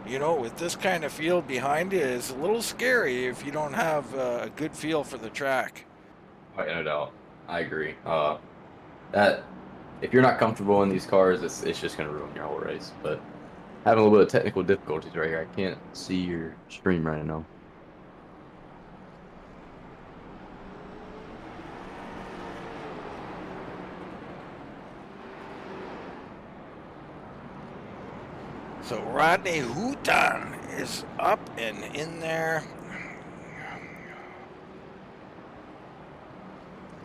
B: you know, with this kind of field behind you is a little scary if you don't have a good feel for the track.
C: Oh, yeah, no doubt. I agree. That if you're not comfortable in these cars, it's just going to ruin your whole race. But having a little bit of technical difficulties right here. I can't see your stream right now.
B: So Rodney Houghton is up and in there.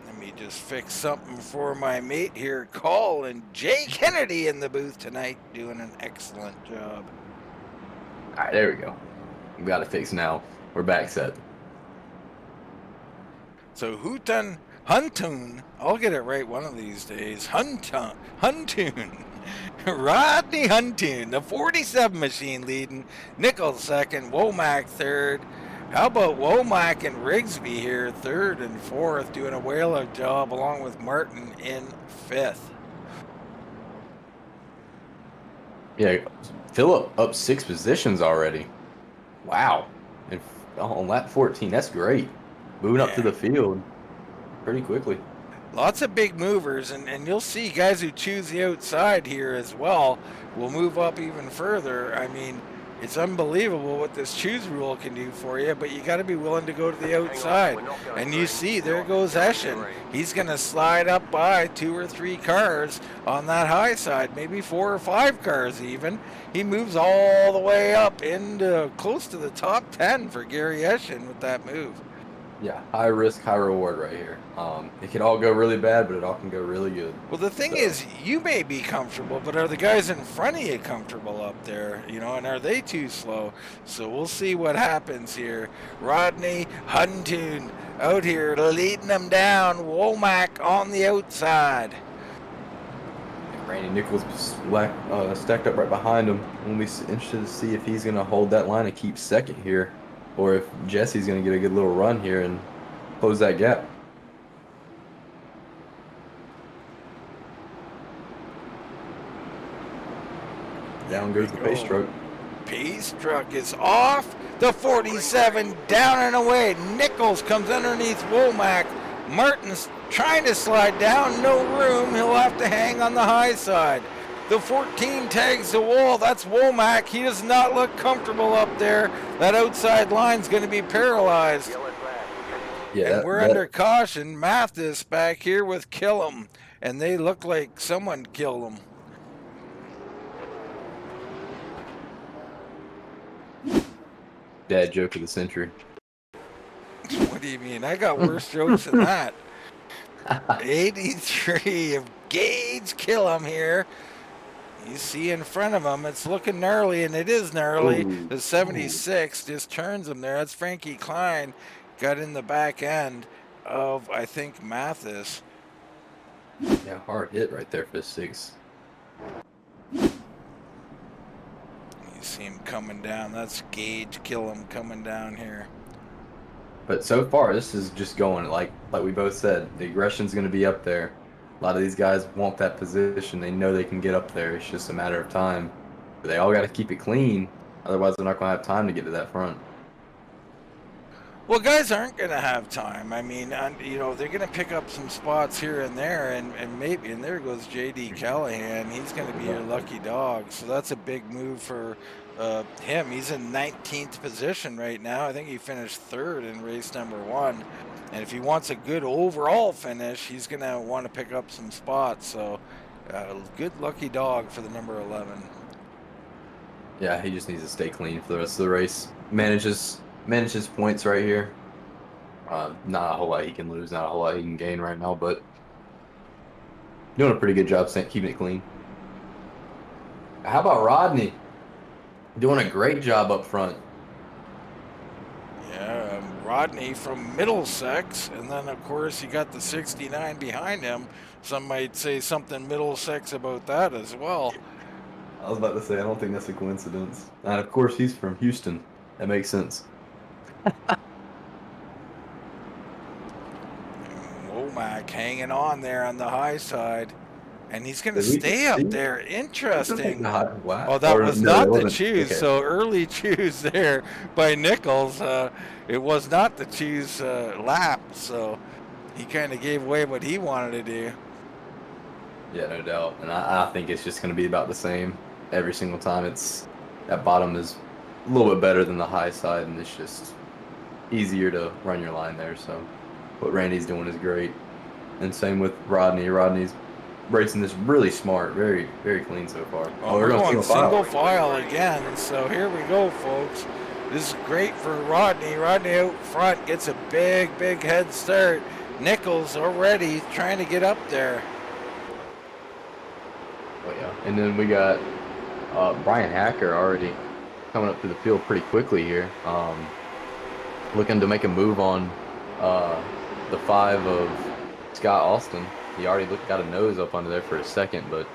B: Let me just fix something for my mate here, Colin Jay Kennedy in the booth tonight, doing an excellent job.
C: All right, there we go. We got it fixed now. We're back set.
B: So Houghton, I'll get it right one of these days. Huntoon. Rodney Huntoon, the 47 machine leading. Nichols second, Womack third. How about Womack and Rigsby here, third and fourth, doing a whale of a job, along with Martin in fifth.
C: Yeah, Phillip up 6 positions already. Wow. And on lap 14, that's great. Moving up to the field pretty quickly.
B: Lots of big movers, and you'll see guys who choose the outside here as well will move up even further. I mean, it's unbelievable what this choose rule can do for you, but you got to be willing to go to the outside. And you see, there goes Eschen. He's going to slide up by 2 or 3 cars on that high side, maybe 4 or 5 cars even. He moves all the way up into close to the top 10 for Gary Eschen with that move.
C: Yeah, high risk, high reward right here. It can all go really bad, but it all can go really good.
B: Well, the thing is, you may be comfortable, but are the guys in front of you comfortable up there? You know, and are they too slow? So we'll see what happens here. Rodney Huntoon out here leading them down. Womack on the outside.
C: Randy Nichols stacked up right behind him. We'll be interested to see if he's going to hold that line and keep second here, or if Jesse's going to get a good little run here and close that gap. Down goes the pace truck.
B: Pace truck is off. The 47 down and away. Nichols comes underneath Womack. Martin's trying to slide down. No room. He'll have to hang on the high side. The 14 tags the wall. That's Womack. He does not look comfortable up there. That outside line's going to be paralyzed.
C: Yeah,
B: and we're under caution. Mathis back here with Killam. And they look like someone killed them.
C: Dad joke of the century.
B: What do you mean? I got worse jokes than that. 83 of Gage Killam here. You see in front of him, it's looking gnarly, and it is gnarly.
C: Ooh.
B: The 76 just turns him there. That's Frankie Klein. Got in the back end of, I think, Mathis.
C: Yeah, hard hit right there for the 6.
B: You see him coming down. That's Gage Killam coming down here.
C: But so far, this is just going like we both said. The aggression's going to be up there. A lot of these guys want that position. They know they can get up there. It's just a matter of time. But they all got to keep it clean. Otherwise, they're not going to have time to get to that front.
B: Well, guys aren't going to have time. I mean, you know, they're going to pick up some spots here and there, and maybe, and there goes J.D. Callahan. He's going to be your lucky dog. So that's a big move for him. He's in 19th position right now. I think he finished 3rd in race number 1. And if he wants a good overall finish, he's going to want to pick up some spots. So good lucky dog for the number 11.
C: Yeah, he just needs to stay clean for the rest of the race. Manages points right here. Not a whole lot he can lose, not a whole lot he can gain right now, but doing a pretty good job keeping it clean. How about Rodney? Doing a great job up front.
B: Yeah, Rodney from Middlesex, and then of course you got the 69 behind him. Some might say something Middlesex about that as well.
C: I was about to say, I don't think that's a coincidence. And of course, he's from Houston. That makes sense.
B: Womack hanging on there on the high side. And he's going to stay up there. Interesting.
C: Wow.
B: Oh, that was not the choose.
C: Okay.
B: So early choose there by Nichols. It was not the choose lap. So he kind of gave away what he wanted to do.
C: Yeah, no doubt. And I think it's just going to be about the same every single time. That bottom is a little bit better than the high side, and it's just easier to run your line there. So what Randy's doing is great. And same with Rodney. Rodney's racing this really smart, very, very clean so far.
B: Oh, we're going single file again. So here we go, folks. This is great for Rodney. Rodney out front gets a big, big head start. Nichols already trying to get up there.
C: Oh, yeah. And then we got Bryan Hacker already coming up to the field pretty quickly here. Looking to make a move on the 5 of Scott Austin. He already got a nose up under there for a second, but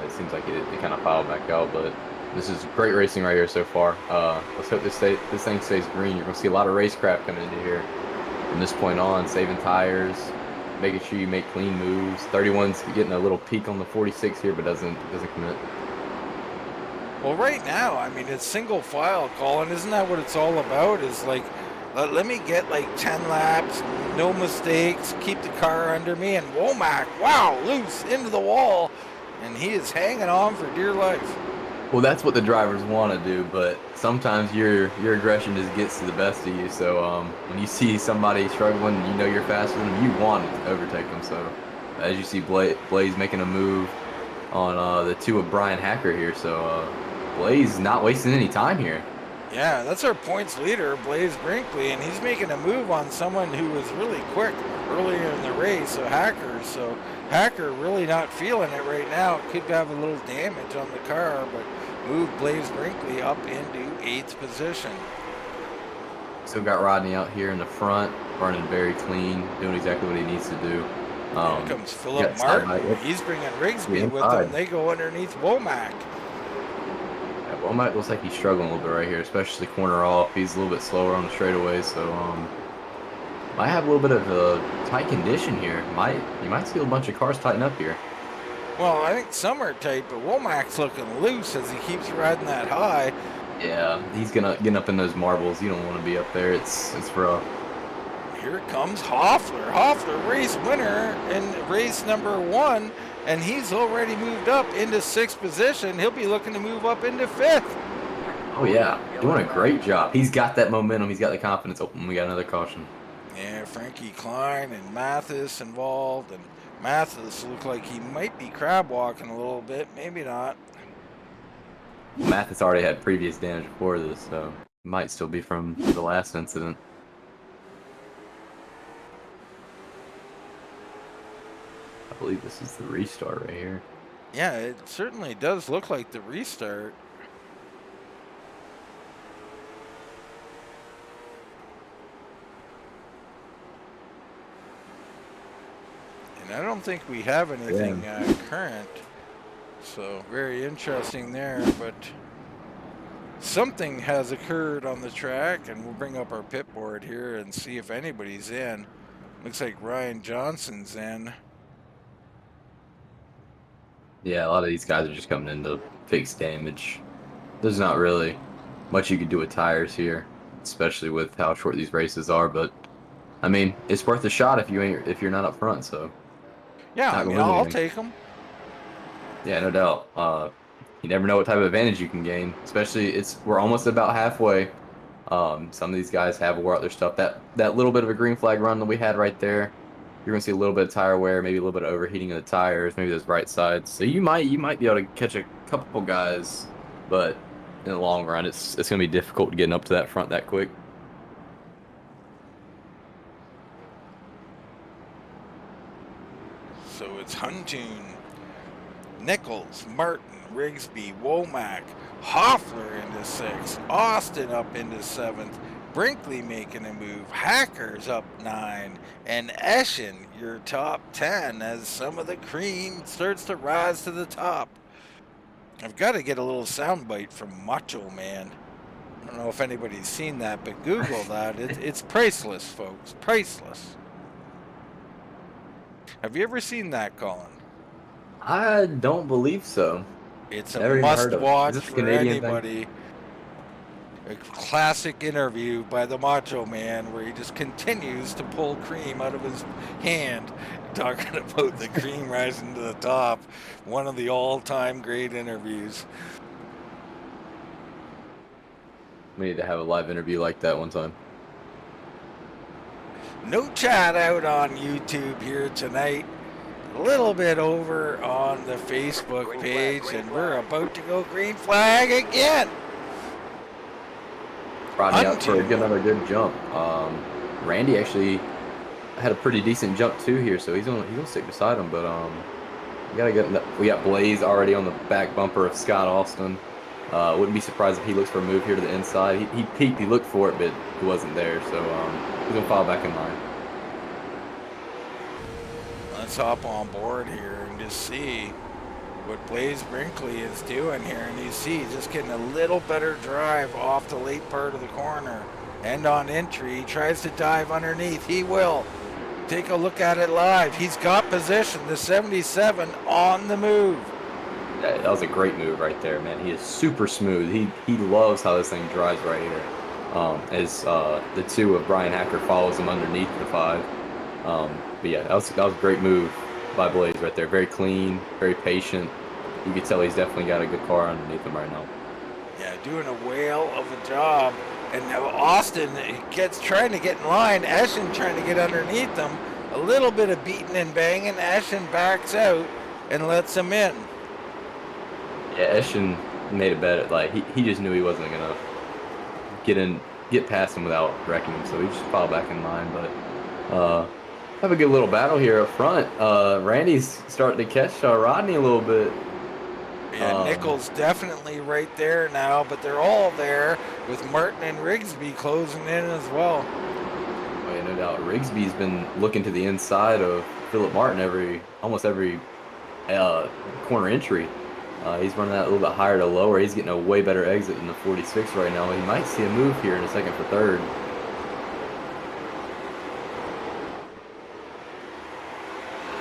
C: it seems like it kind of filed back out. But this is great racing right here so far. Let's hope this thing stays green. You're going to see a lot of racecraft coming into here from this point on, saving tires, making sure you make clean moves. 31's getting a little peak on the 46 here, but doesn't commit.
B: Well, right now, I mean, it's single file, Colin. Isn't that what it's all about? Is like, let me get like 10 laps, no mistakes, keep the car under me, and Womack, wow, loose into the wall, and he is hanging on for dear life.
C: Well, that's what the drivers want to do, but sometimes your aggression just gets to the best of you. So when you see somebody struggling and you know you're faster than them, you want to overtake them. So as you see Blaise making a move on the 2 of Bryan Hacker here, so Blaise not wasting any time here.
B: Yeah, that's our points leader, Blaise Brinkley, and he's making a move on someone who was really quick earlier in the race, so Hacker really not feeling it right now. Could have a little damage on the car, but moved Blaise Brinkley up into 8th position.
C: Still got Rodney out here in the front, running very clean, doing exactly what he needs to do.
B: Here comes Philip Martin. He's bringing Rigsby with him. They go underneath Womack.
C: Womack looks like he's struggling a little bit right here, especially corner off. He's a little bit slower on the straightaway, so might have a little bit of a tight condition here. You might see a bunch of cars tighten up here.
B: Well, I think some are tight, but Womack's looking loose as he keeps riding that high.
C: Yeah, he's getting up in those marbles. You don't want to be up there. It's rough.
B: Here comes Hoffler. Hoffler, race winner in race number 1. And he's already moved up into 6th position. He'll be looking to move up into 5th.
C: Oh, yeah. Doing a great job. He's got that momentum. He's got the confidence. Oh, we got another caution.
B: Yeah, Frankie Klein and Mathis involved. And Mathis looked like he might be crab walking a little bit. Maybe not.
C: Mathis already had previous damage before this, so might still be from the last incident. I believe this is the restart right here.
B: Yeah, it certainly does look like the restart. And I don't think we have anything current. So very interesting there, but something has occurred on the track, and we'll bring up our pit board here and see if anybody's in. Looks like Ryan Johnson's in.
C: Yeah, a lot of these guys are just coming in to fix damage. There's not really much you can do with tires here, especially with how short these races are. But I mean, it's worth a shot if you're not up front. So
B: yeah, I mean, I'll take them.
C: Yeah, no doubt. You never know what type of advantage you can gain. Especially we're almost about halfway. Some of these guys have wore out their stuff. That little bit of a green flag run that we had right there. You're gonna see a little bit of tire wear, maybe a little bit of overheating of the tires, maybe those right sides. So you might be able to catch a couple guys, but in the long run, it's gonna be difficult getting up to that front that quick.
B: So it's Huntoon, Nichols, Martin, Rigsby, Womack, Hoffler into 6th, Austin up into 7th, Brinkley making a move. Hacker's up 9. And Eschen, your top 10, as some of the cream starts to rise to the top. I've got to get a little soundbite from Macho Man. I don't know if anybody's seen that, but Google that. It's priceless, folks. Priceless. Have you ever seen that, Colin?
C: I don't believe so.
B: It's a
C: Never even heard of it.
B: must-watch
C: Is this a
B: for
C: Canadian thing?
B: anybody. A classic interview by the Macho Man where he just continues to pull cream out of his hand, talking about the cream rising to the top. One of the all-time great interviews.
C: We need to have a live interview like that one time.
B: No chat out on YouTube here tonight. A little bit over on the Facebook page, and we're about to go green flag again.
C: Rodney out for another good jump. Randy actually had a pretty decent jump too here, so he's gonna stick beside him. But we got Blaise already on the back bumper of Scott Austin. Wouldn't be surprised if he looks for a move here to the inside. He peeked, he looked for it, but he wasn't there, so he's gonna fall back in line.
B: Let's hop on board here and just see what Blaise Brinkley is doing here. And you see he's just getting a little better drive off the late part of the corner. And on entry, he tries to dive underneath. He will. Take a look at it live. He's got position, the 77 on the move.
C: That was a great move right there, man. He is super smooth. He loves how this thing drives right here. As the 2 of Bryan Hacker follows him underneath the 5. But yeah, that was a great move by Blaise right there. Very clean, very patient. You can tell he's definitely got a good car underneath him right now.
B: Yeah, doing a whale of a job. And now Austin trying to get in line. Eschen trying to get underneath him. A little bit of beating and banging. Eschen backs out and lets him in.
C: Yeah, Eschen made a bet. Like he just knew he wasn't gonna get past him without wrecking him, so he just followed back in line. But have a good little battle here up front. Randy's starting to catch Rodney a little bit.
B: Yeah, Nichols definitely right there now, but they're all there with Martin and Rigsby closing in as well.
C: Oh, yeah, no doubt. Rigsby's been looking to the inside of Philip Martin almost every corner entry. He's running that a little bit higher to lower. He's getting a way better exit than the 46 right now. He might see a move here in a second for third.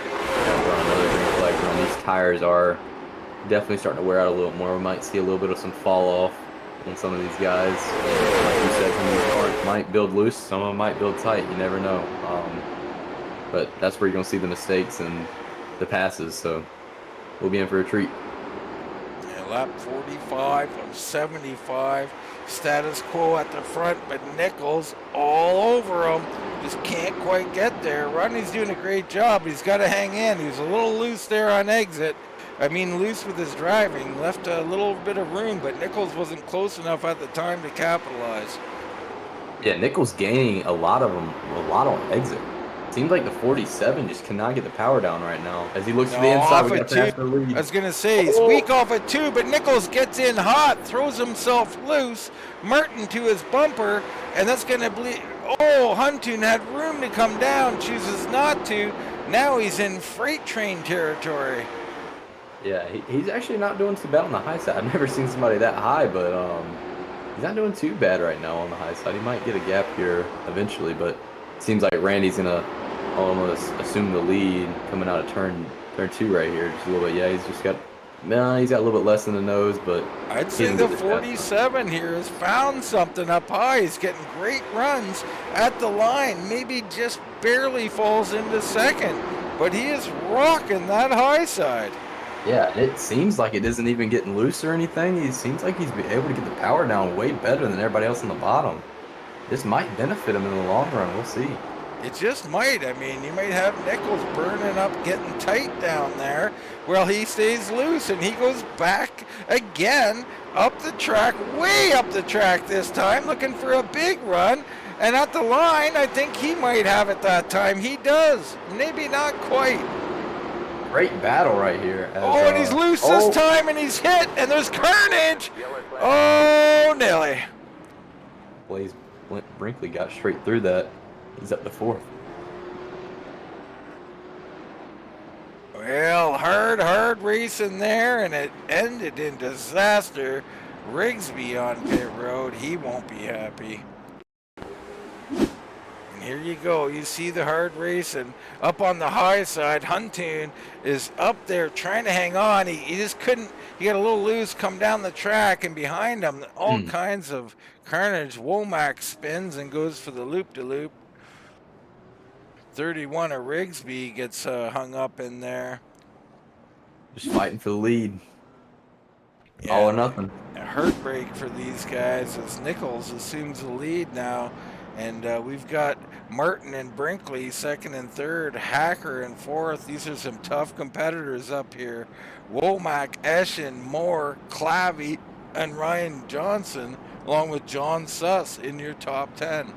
C: Another green flag run. These tires are definitely starting to wear out a little more. We might see a little bit of some fall off on some of these guys. Like you said, some of these cars might build loose, some of them might build tight. You never know. But that's where you're going to see the mistakes and the passes. So we'll be in for a treat.
B: Lap 45 of 75. Status quo at the front, but Nichols all over him. Just can't quite get there. Rodney's doing a great job. He's got to hang in. He was a little loose there on exit. I mean, loose with his driving. Left a little bit of room, but Nichols wasn't close enough at the time to capitalize.
C: Yeah, Nichols gaining a lot on exit. Seems like the 47 just cannot get the power down right now. As he looks to the inside, we got past the lead.
B: I was going to say, he's weak off at 2, but Nichols gets in hot, throws himself loose. Martin to his bumper, and that's going to bleed. Oh, Huntoon had room to come down, chooses not to. Now he's in freight train territory.
C: Yeah, he's actually not doing too bad on the high side. I've never seen somebody that high, but he's not doing too bad right now on the high side. He might get a gap here eventually, but it seems like Randy's gonna almost assume the lead coming out of turn 2 right here. Just a little bit. Yeah, he's got a little bit less in the nose, but
B: I'd say the 47 here has found something up high. He's getting great runs at the line. Maybe just barely falls into second, but he is rocking that high side.
C: Yeah, it seems like it isn't even getting loose or anything. It seems like he's able to get the power down way better than everybody else on the bottom. This might benefit him in the long run. We'll see.
B: It just might. I mean, you might have Nichols burning up, getting tight down there. Well, he stays loose, and he goes back again up the track, way up the track this time, looking for a big run. And at the line, I think he might have it that time. He does. Maybe not quite.
C: Great battle right here.
B: And he's loose this time, and he's hit, and there's carnage. Oh, Nelly.
C: Blaise Brinkley got straight through that. He's up to 4th.
B: Well, hard racing there, and it ended in disaster. Rigsby on pit road, he won't be happy. And here you go, you see the hard racing. Up on the high side, Huntoon is up there trying to hang on. He just couldn't, he got a little loose, come down the track, and behind him, all kinds of carnage. Womack spins and goes for the loop-de-loop. 31 of Rigsby gets hung up in there.
C: Just fighting for the lead.
B: Yeah,
C: all or nothing.
B: A heartbreak for these guys as Nichols assumes the lead now. And we've got Martin and Brinkley 2nd and 3rd, Hacker in 4th. These are some tough competitors up here. Womack, Eschen, Moore, Clavey, and Ryan Johnson, along with John Suss in your top 10.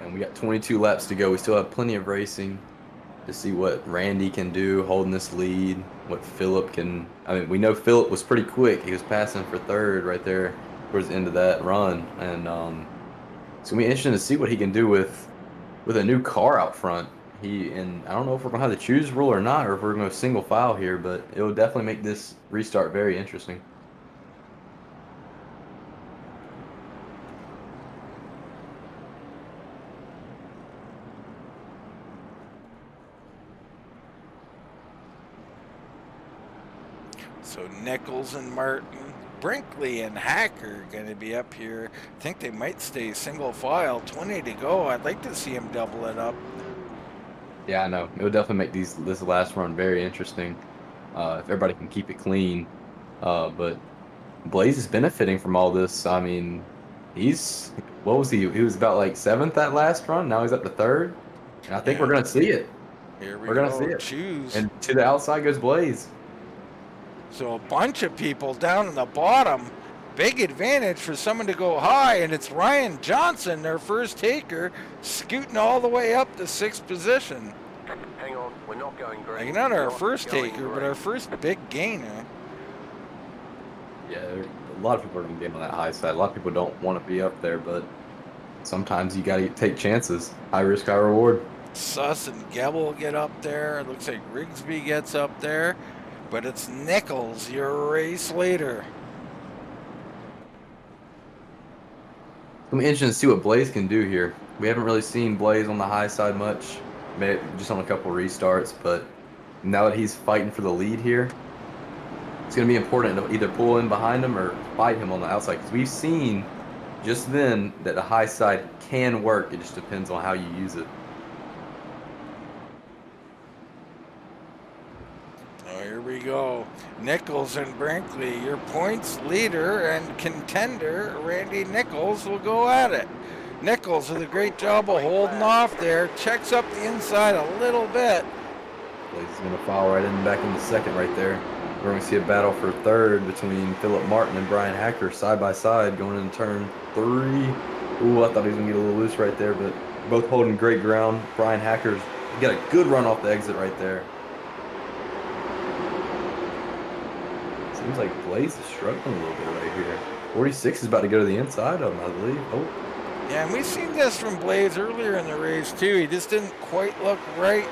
C: And we got 22 laps to go. We still have plenty of racing to see what Randy can do holding this lead, what Phillip can. I mean, we know Phillip was pretty quick. He was passing for 3rd right there towards the end of that run. And it's going to be interesting to see what he can do with a new car out front. And I don't know if we're going to have the choose rule or not, or if we're going to go single file here, but it will definitely make this restart very interesting.
B: So Nichols and Martin, Brinkley and Hacker going to be up here. I think they might stay single file. 20 to go. I'd like to see him double it up.
C: Yeah, I know. It would definitely make this last run very interesting if everybody can keep it clean. But Blaise is benefiting from all this. I mean, what was he? He was about like 7th that last run. Now he's up to 3rd. And I think we're going to see it.
B: Here
C: we're going to see it.
B: Choose.
C: And to the outside goes Blaise.
B: So a bunch of people down in the bottom. Big advantage for someone to go high, and it's Ryan Johnson, their first taker, scooting all the way up to 6th position.
D: Hang on, we're not going green.
B: Like not our first taker, but our first big gainer.
C: Yeah, a lot of people are going to be on that high side. A lot of people don't want to be up there, but sometimes you got to take chances. High risk, high reward.
B: Suss and Gebel get up there. It looks like Rigsby gets up there. But it's Nichols, your race leader.
C: It's going to be interesting to see what Blaise can do here. We haven't really seen Blaise on the high side much, maybe just on a couple restarts, but now that he's fighting for the lead here, it's going to be important to either pull in behind him or fight him on the outside, because we've seen just then that the high side can work. It just depends on how you use it.
B: Here we go. Nichols and Brinkley, your points leader and contender, Randy Nichols, will go at it. Nichols with a great job of holding off there. Checks up the inside a little bit.
C: Blaise is going to foul right in back into 2nd right there. We're going to see a battle for 3rd between Phillip Martin and Bryan Hacker side by side going into turn 3. Ooh, I thought he was going to get a little loose right there, but both holding great ground. Bryan Hacker's got a good run off the exit right there. Seems like Blaise is struggling a little bit right here. 46 is about to go to the inside of him, I believe. Oh.
B: Yeah, and we've seen this from Blaise earlier in the race, too. He just didn't quite look right,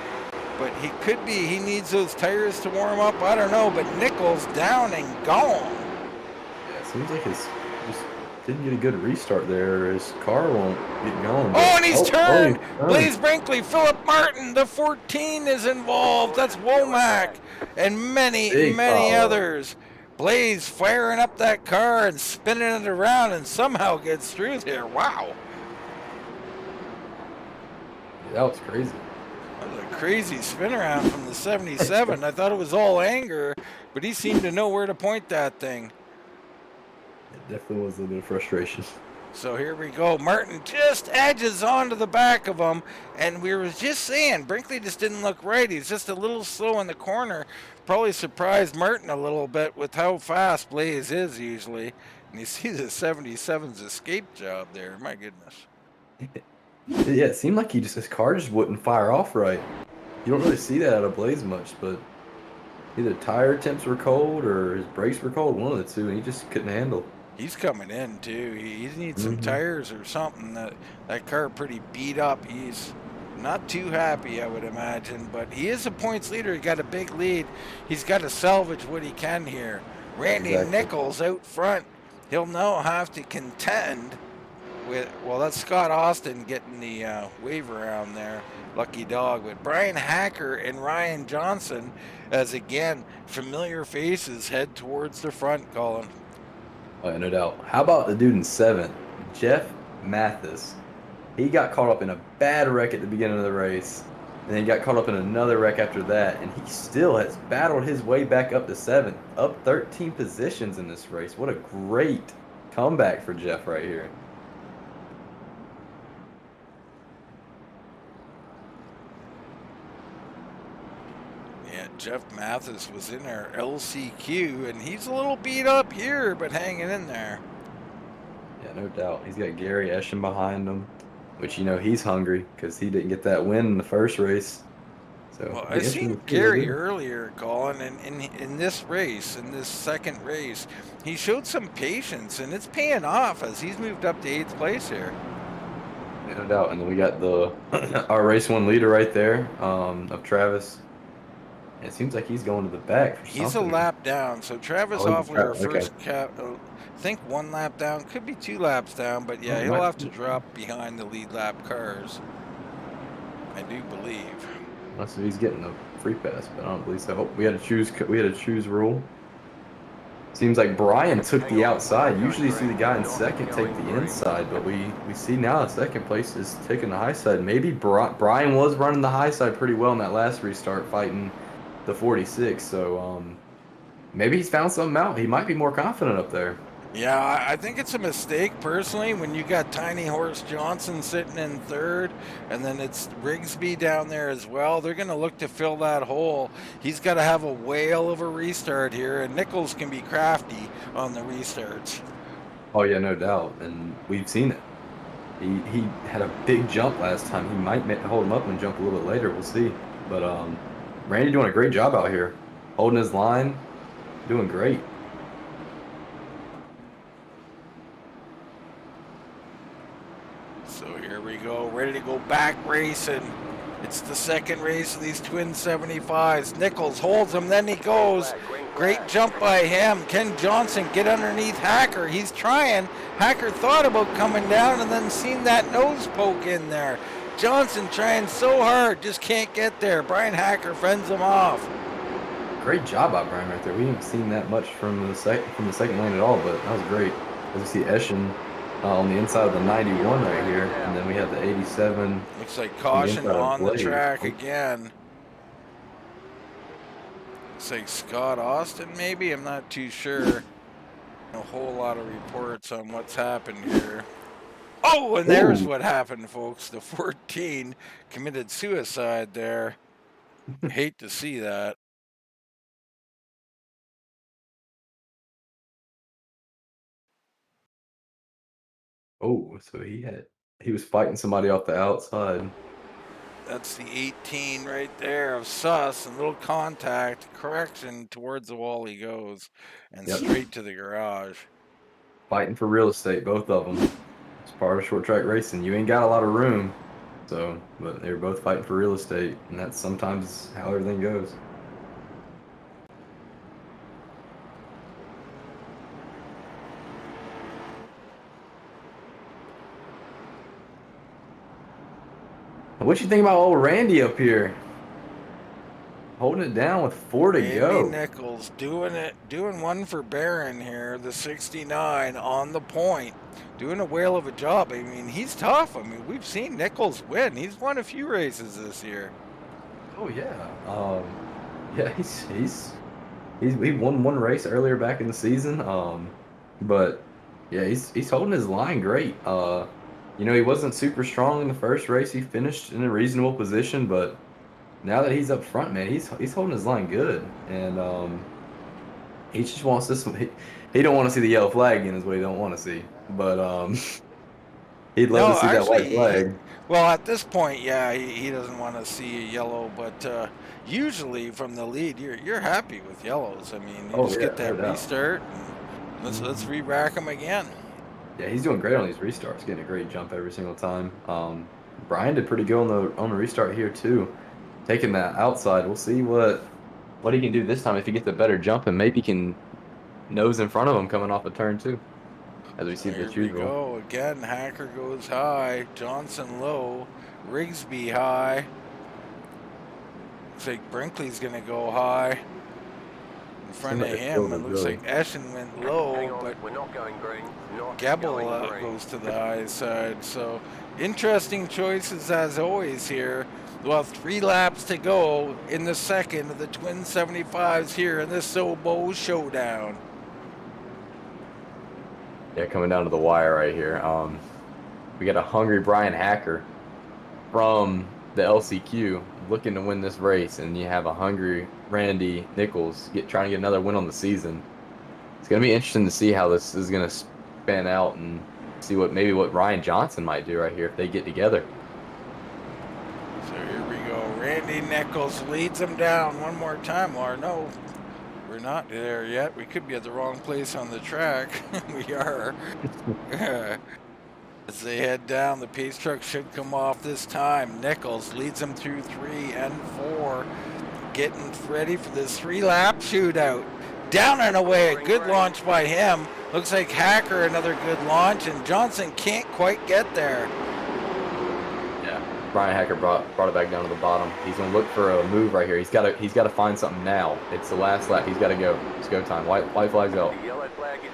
B: but he needs those tires to warm up. I don't know, but Nichols down and gone.
C: Yeah, it seems like just didn't get a good restart there. His car won't get going.
B: Oh, and he's turned. Blaise Brinkley, Phillip Martin, the 14 is involved. That's Womack and many others. Blaise firing up that car and spinning it around and somehow gets through there. Wow.
C: That was crazy.
B: That was a crazy spin around from the 77. I thought it was all anger, but he seemed to know where to point that thing.
C: It definitely was a little bit of frustration.
B: So here we go. Martin just edges onto the back of him, and we were just saying, Brinkley just didn't look right. He's just a little slow in the corner. Probably surprised Martin a little bit with how fast Blaise is usually. And you see the 77's escape job there. My goodness.
C: Yeah, it seemed like his car just wouldn't fire off right. You don't really see that out of Blaise much, but either tire temps were cold or his brakes were cold, one of the two, and he just couldn't handle.
B: He's coming in too. He needs some tires or something. That car pretty beat up. He's not too happy, I would imagine, but he is a points leader. He got a big lead. He's got to salvage what he can here. Randy Nichols out front. He'll now have to contend with, well, that's Scott Austin getting the wave around there. Lucky dog. But Bryan Hacker and Ryan Johnson, as again, familiar faces, head towards the front, Colin.
C: Oh, no doubt. How about the dude in 7th, Jeff Mathis? He got caught up in a bad wreck at the beginning of the race, and then he got caught up in another wreck after that, and he still has battled his way back up to 7th, up 13 positions in this race. What a great comeback for Jeff right here.
B: Yeah, Jeff Mathis was in our LCQ, and he's a little beat up here, but hanging in there.
C: Yeah, no doubt. He's got Gary Eschen behind him, which, you know, he's hungry because he didn't get that win in the first race. So
B: well, I seen Gary earlier, Colin, and in this race, in this second race, he showed some patience, and it's paying off as he's moved up to 8th place here.
C: Yeah, no doubt. And then we got the our race 1 leader right there, of Travis. It seems like he's going to the back for
B: He's
C: something.
B: a lap down, so Travis Hoffler, our first cap, I think 1 lap down, could be 2 laps down, but yeah, he'll have to drop behind the lead lap cars, I do believe.
C: Unless he's getting a free pass, but I don't believe so. We had to choose rule. Seems like Brian took the outside. Usually you see the guy in 2nd take the inside, but we see now the 2nd place is taking the high side. Maybe Brian was running the high side pretty well in that last restart, fighting the 46, so maybe he's found something out. He might be more confident up there.
B: Yeah, I think it's a mistake personally when you got Tiny Horse Johnson sitting in 3rd, and then it's Rigsby down there as well. They're going to look to fill that hole. He's got to have a whale of a restart here, and Nichols can be crafty on the restarts.
C: Oh yeah, no doubt, and we've seen it. He had a big jump last time. He might hold him up and jump a little bit later. We'll see. But Randy doing a great job out here, holding his line, doing great.
B: So here we go, ready to go back racing. It's the 2nd race of these twin 75s. Nichols holds him, then he goes. Great jump by him. Ken Johnson get underneath Hacker. He's trying. Hacker thought about coming down and then seen that nose poke in there. Johnson trying so hard, just can't get there. Bryan Hacker fends him off.
C: Great job by Brian right there. We haven't seen that much from the second lane at all, but that was great. As you see Eschen on the inside of the 91 right here, and then we have the 87.
B: Looks like caution on the track again. Looks like Scott Austin maybe, I'm not too sure. A whole lot of reports on what's happened here. Oh, and there's what happened, folks. The 14 committed suicide there. Hate to see that.
C: Oh, so he was fighting somebody off the outside.
B: That's the 18 right there of Sus, and little contact, correction towards the wall he goes, and straight to the garage.
C: Fighting for real estate, both of them. It's part of short track racing. You ain't got a lot of room, so but they're both fighting for real estate, and that's sometimes how everything goes. What you think about old Randy up here? Holding it down with 4 to go.
B: Nichols doing one for Barron here, the 69 on the point. Doing a whale of a job. I mean, he's tough. I mean, we've seen Nichols win. He's won a few races this year.
C: Oh yeah. Yeah, he won 1 race earlier back in the season. But yeah, he's holding his line great. You know, he wasn't super strong in the first race. He finished in a reasonable position, but now that he's up front, man, he's holding his line good, and he just wants this one. He don't want to see the yellow flag again, is what he don't want to see. But he'd love to see that white flag.
B: Well, at this point, yeah, he doesn't want to see a yellow, but usually from the lead, you're happy with yellows. I mean, you just get that restart. And Let's re-rack him again.
C: Yeah, he's doing great on these restarts, getting a great jump every single time. Bryan did pretty good on the restart here too, taking that outside. We'll see what he can do this time if he gets a better jump, and maybe can nose in front of him coming off a turn two. As we see the choose
B: Here we go again. Hacker goes high, Johnson low, Rigsby high. Looks like Brinkley's gonna go high in front of him. It looks like Eschen went low, but
D: we're not going green.
B: Gebel goes to the high side. So interesting choices as always here. Well, 3 laps to go in the second of the Twin 75s here in this SOBO Showdown.
C: Yeah, coming down to the wire right here. We got a hungry Bryan Hacker from the LCQ looking to win this race, and you have a hungry Randy Nichols trying to get another win on the season. It's going to be interesting to see how this is going to span out and see what Ryan Johnson might do right here if they get together.
B: So here we go. Randy Nichols leads him down one more time. Or no, we're not there yet. We could be at the wrong place on the track. We are. As they head down, the pace truck should come off this time. Nichols leads them through 3 and 4. Getting ready for this 3-lap shootout. Down and away, a good launch by him. Looks like Hacker, another good launch, and Johnson can't quite get there.
C: Yeah, Bryan Hacker brought it back down to the bottom. He's gonna look for a move right here. He's got to find something now. It's the last lap. He's got to go. It's go time. White flag's out.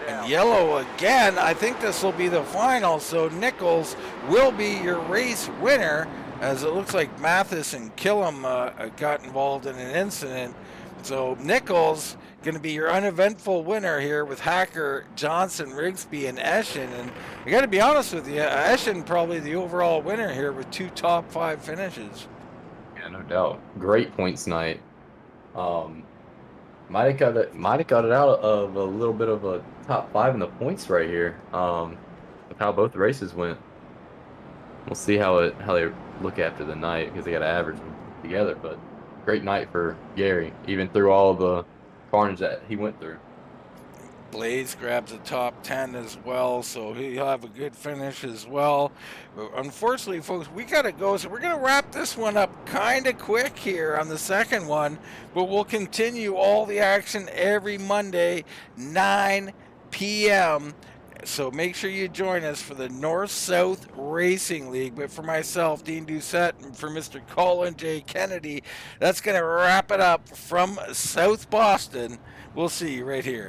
B: And yellow again. I think this will be the final. So Nichols will be your race winner, as it looks like Mathis and Killam got involved in an incident. So Nichols going to be your uneventful winner here with Hacker, Johnson, Rigsby, and Eschen. And I got to be honest with you, Eschen probably the overall winner here with 2 top 5 finishes.
C: Yeah, no doubt. Great points night. Might have got it out of a little bit of a top 5 in the points right here. With how both races went. We'll see how they look after the night, because they got to average them together. But great night for Gary, even through all the carnage that he went through.
B: Blaise grabs a top 10 as well, so he'll have a good finish as well. But unfortunately, folks, we got to go, so we're going to wrap this one up kind of quick here on the second one, but we'll continue all the action every Monday, 9 p.m. So make sure you join us for the North-South Racing League. But for myself, Dean Doucette, and for Mr. Colin J. Kennedy, that's going to wrap it up from South Boston. We'll see you right here.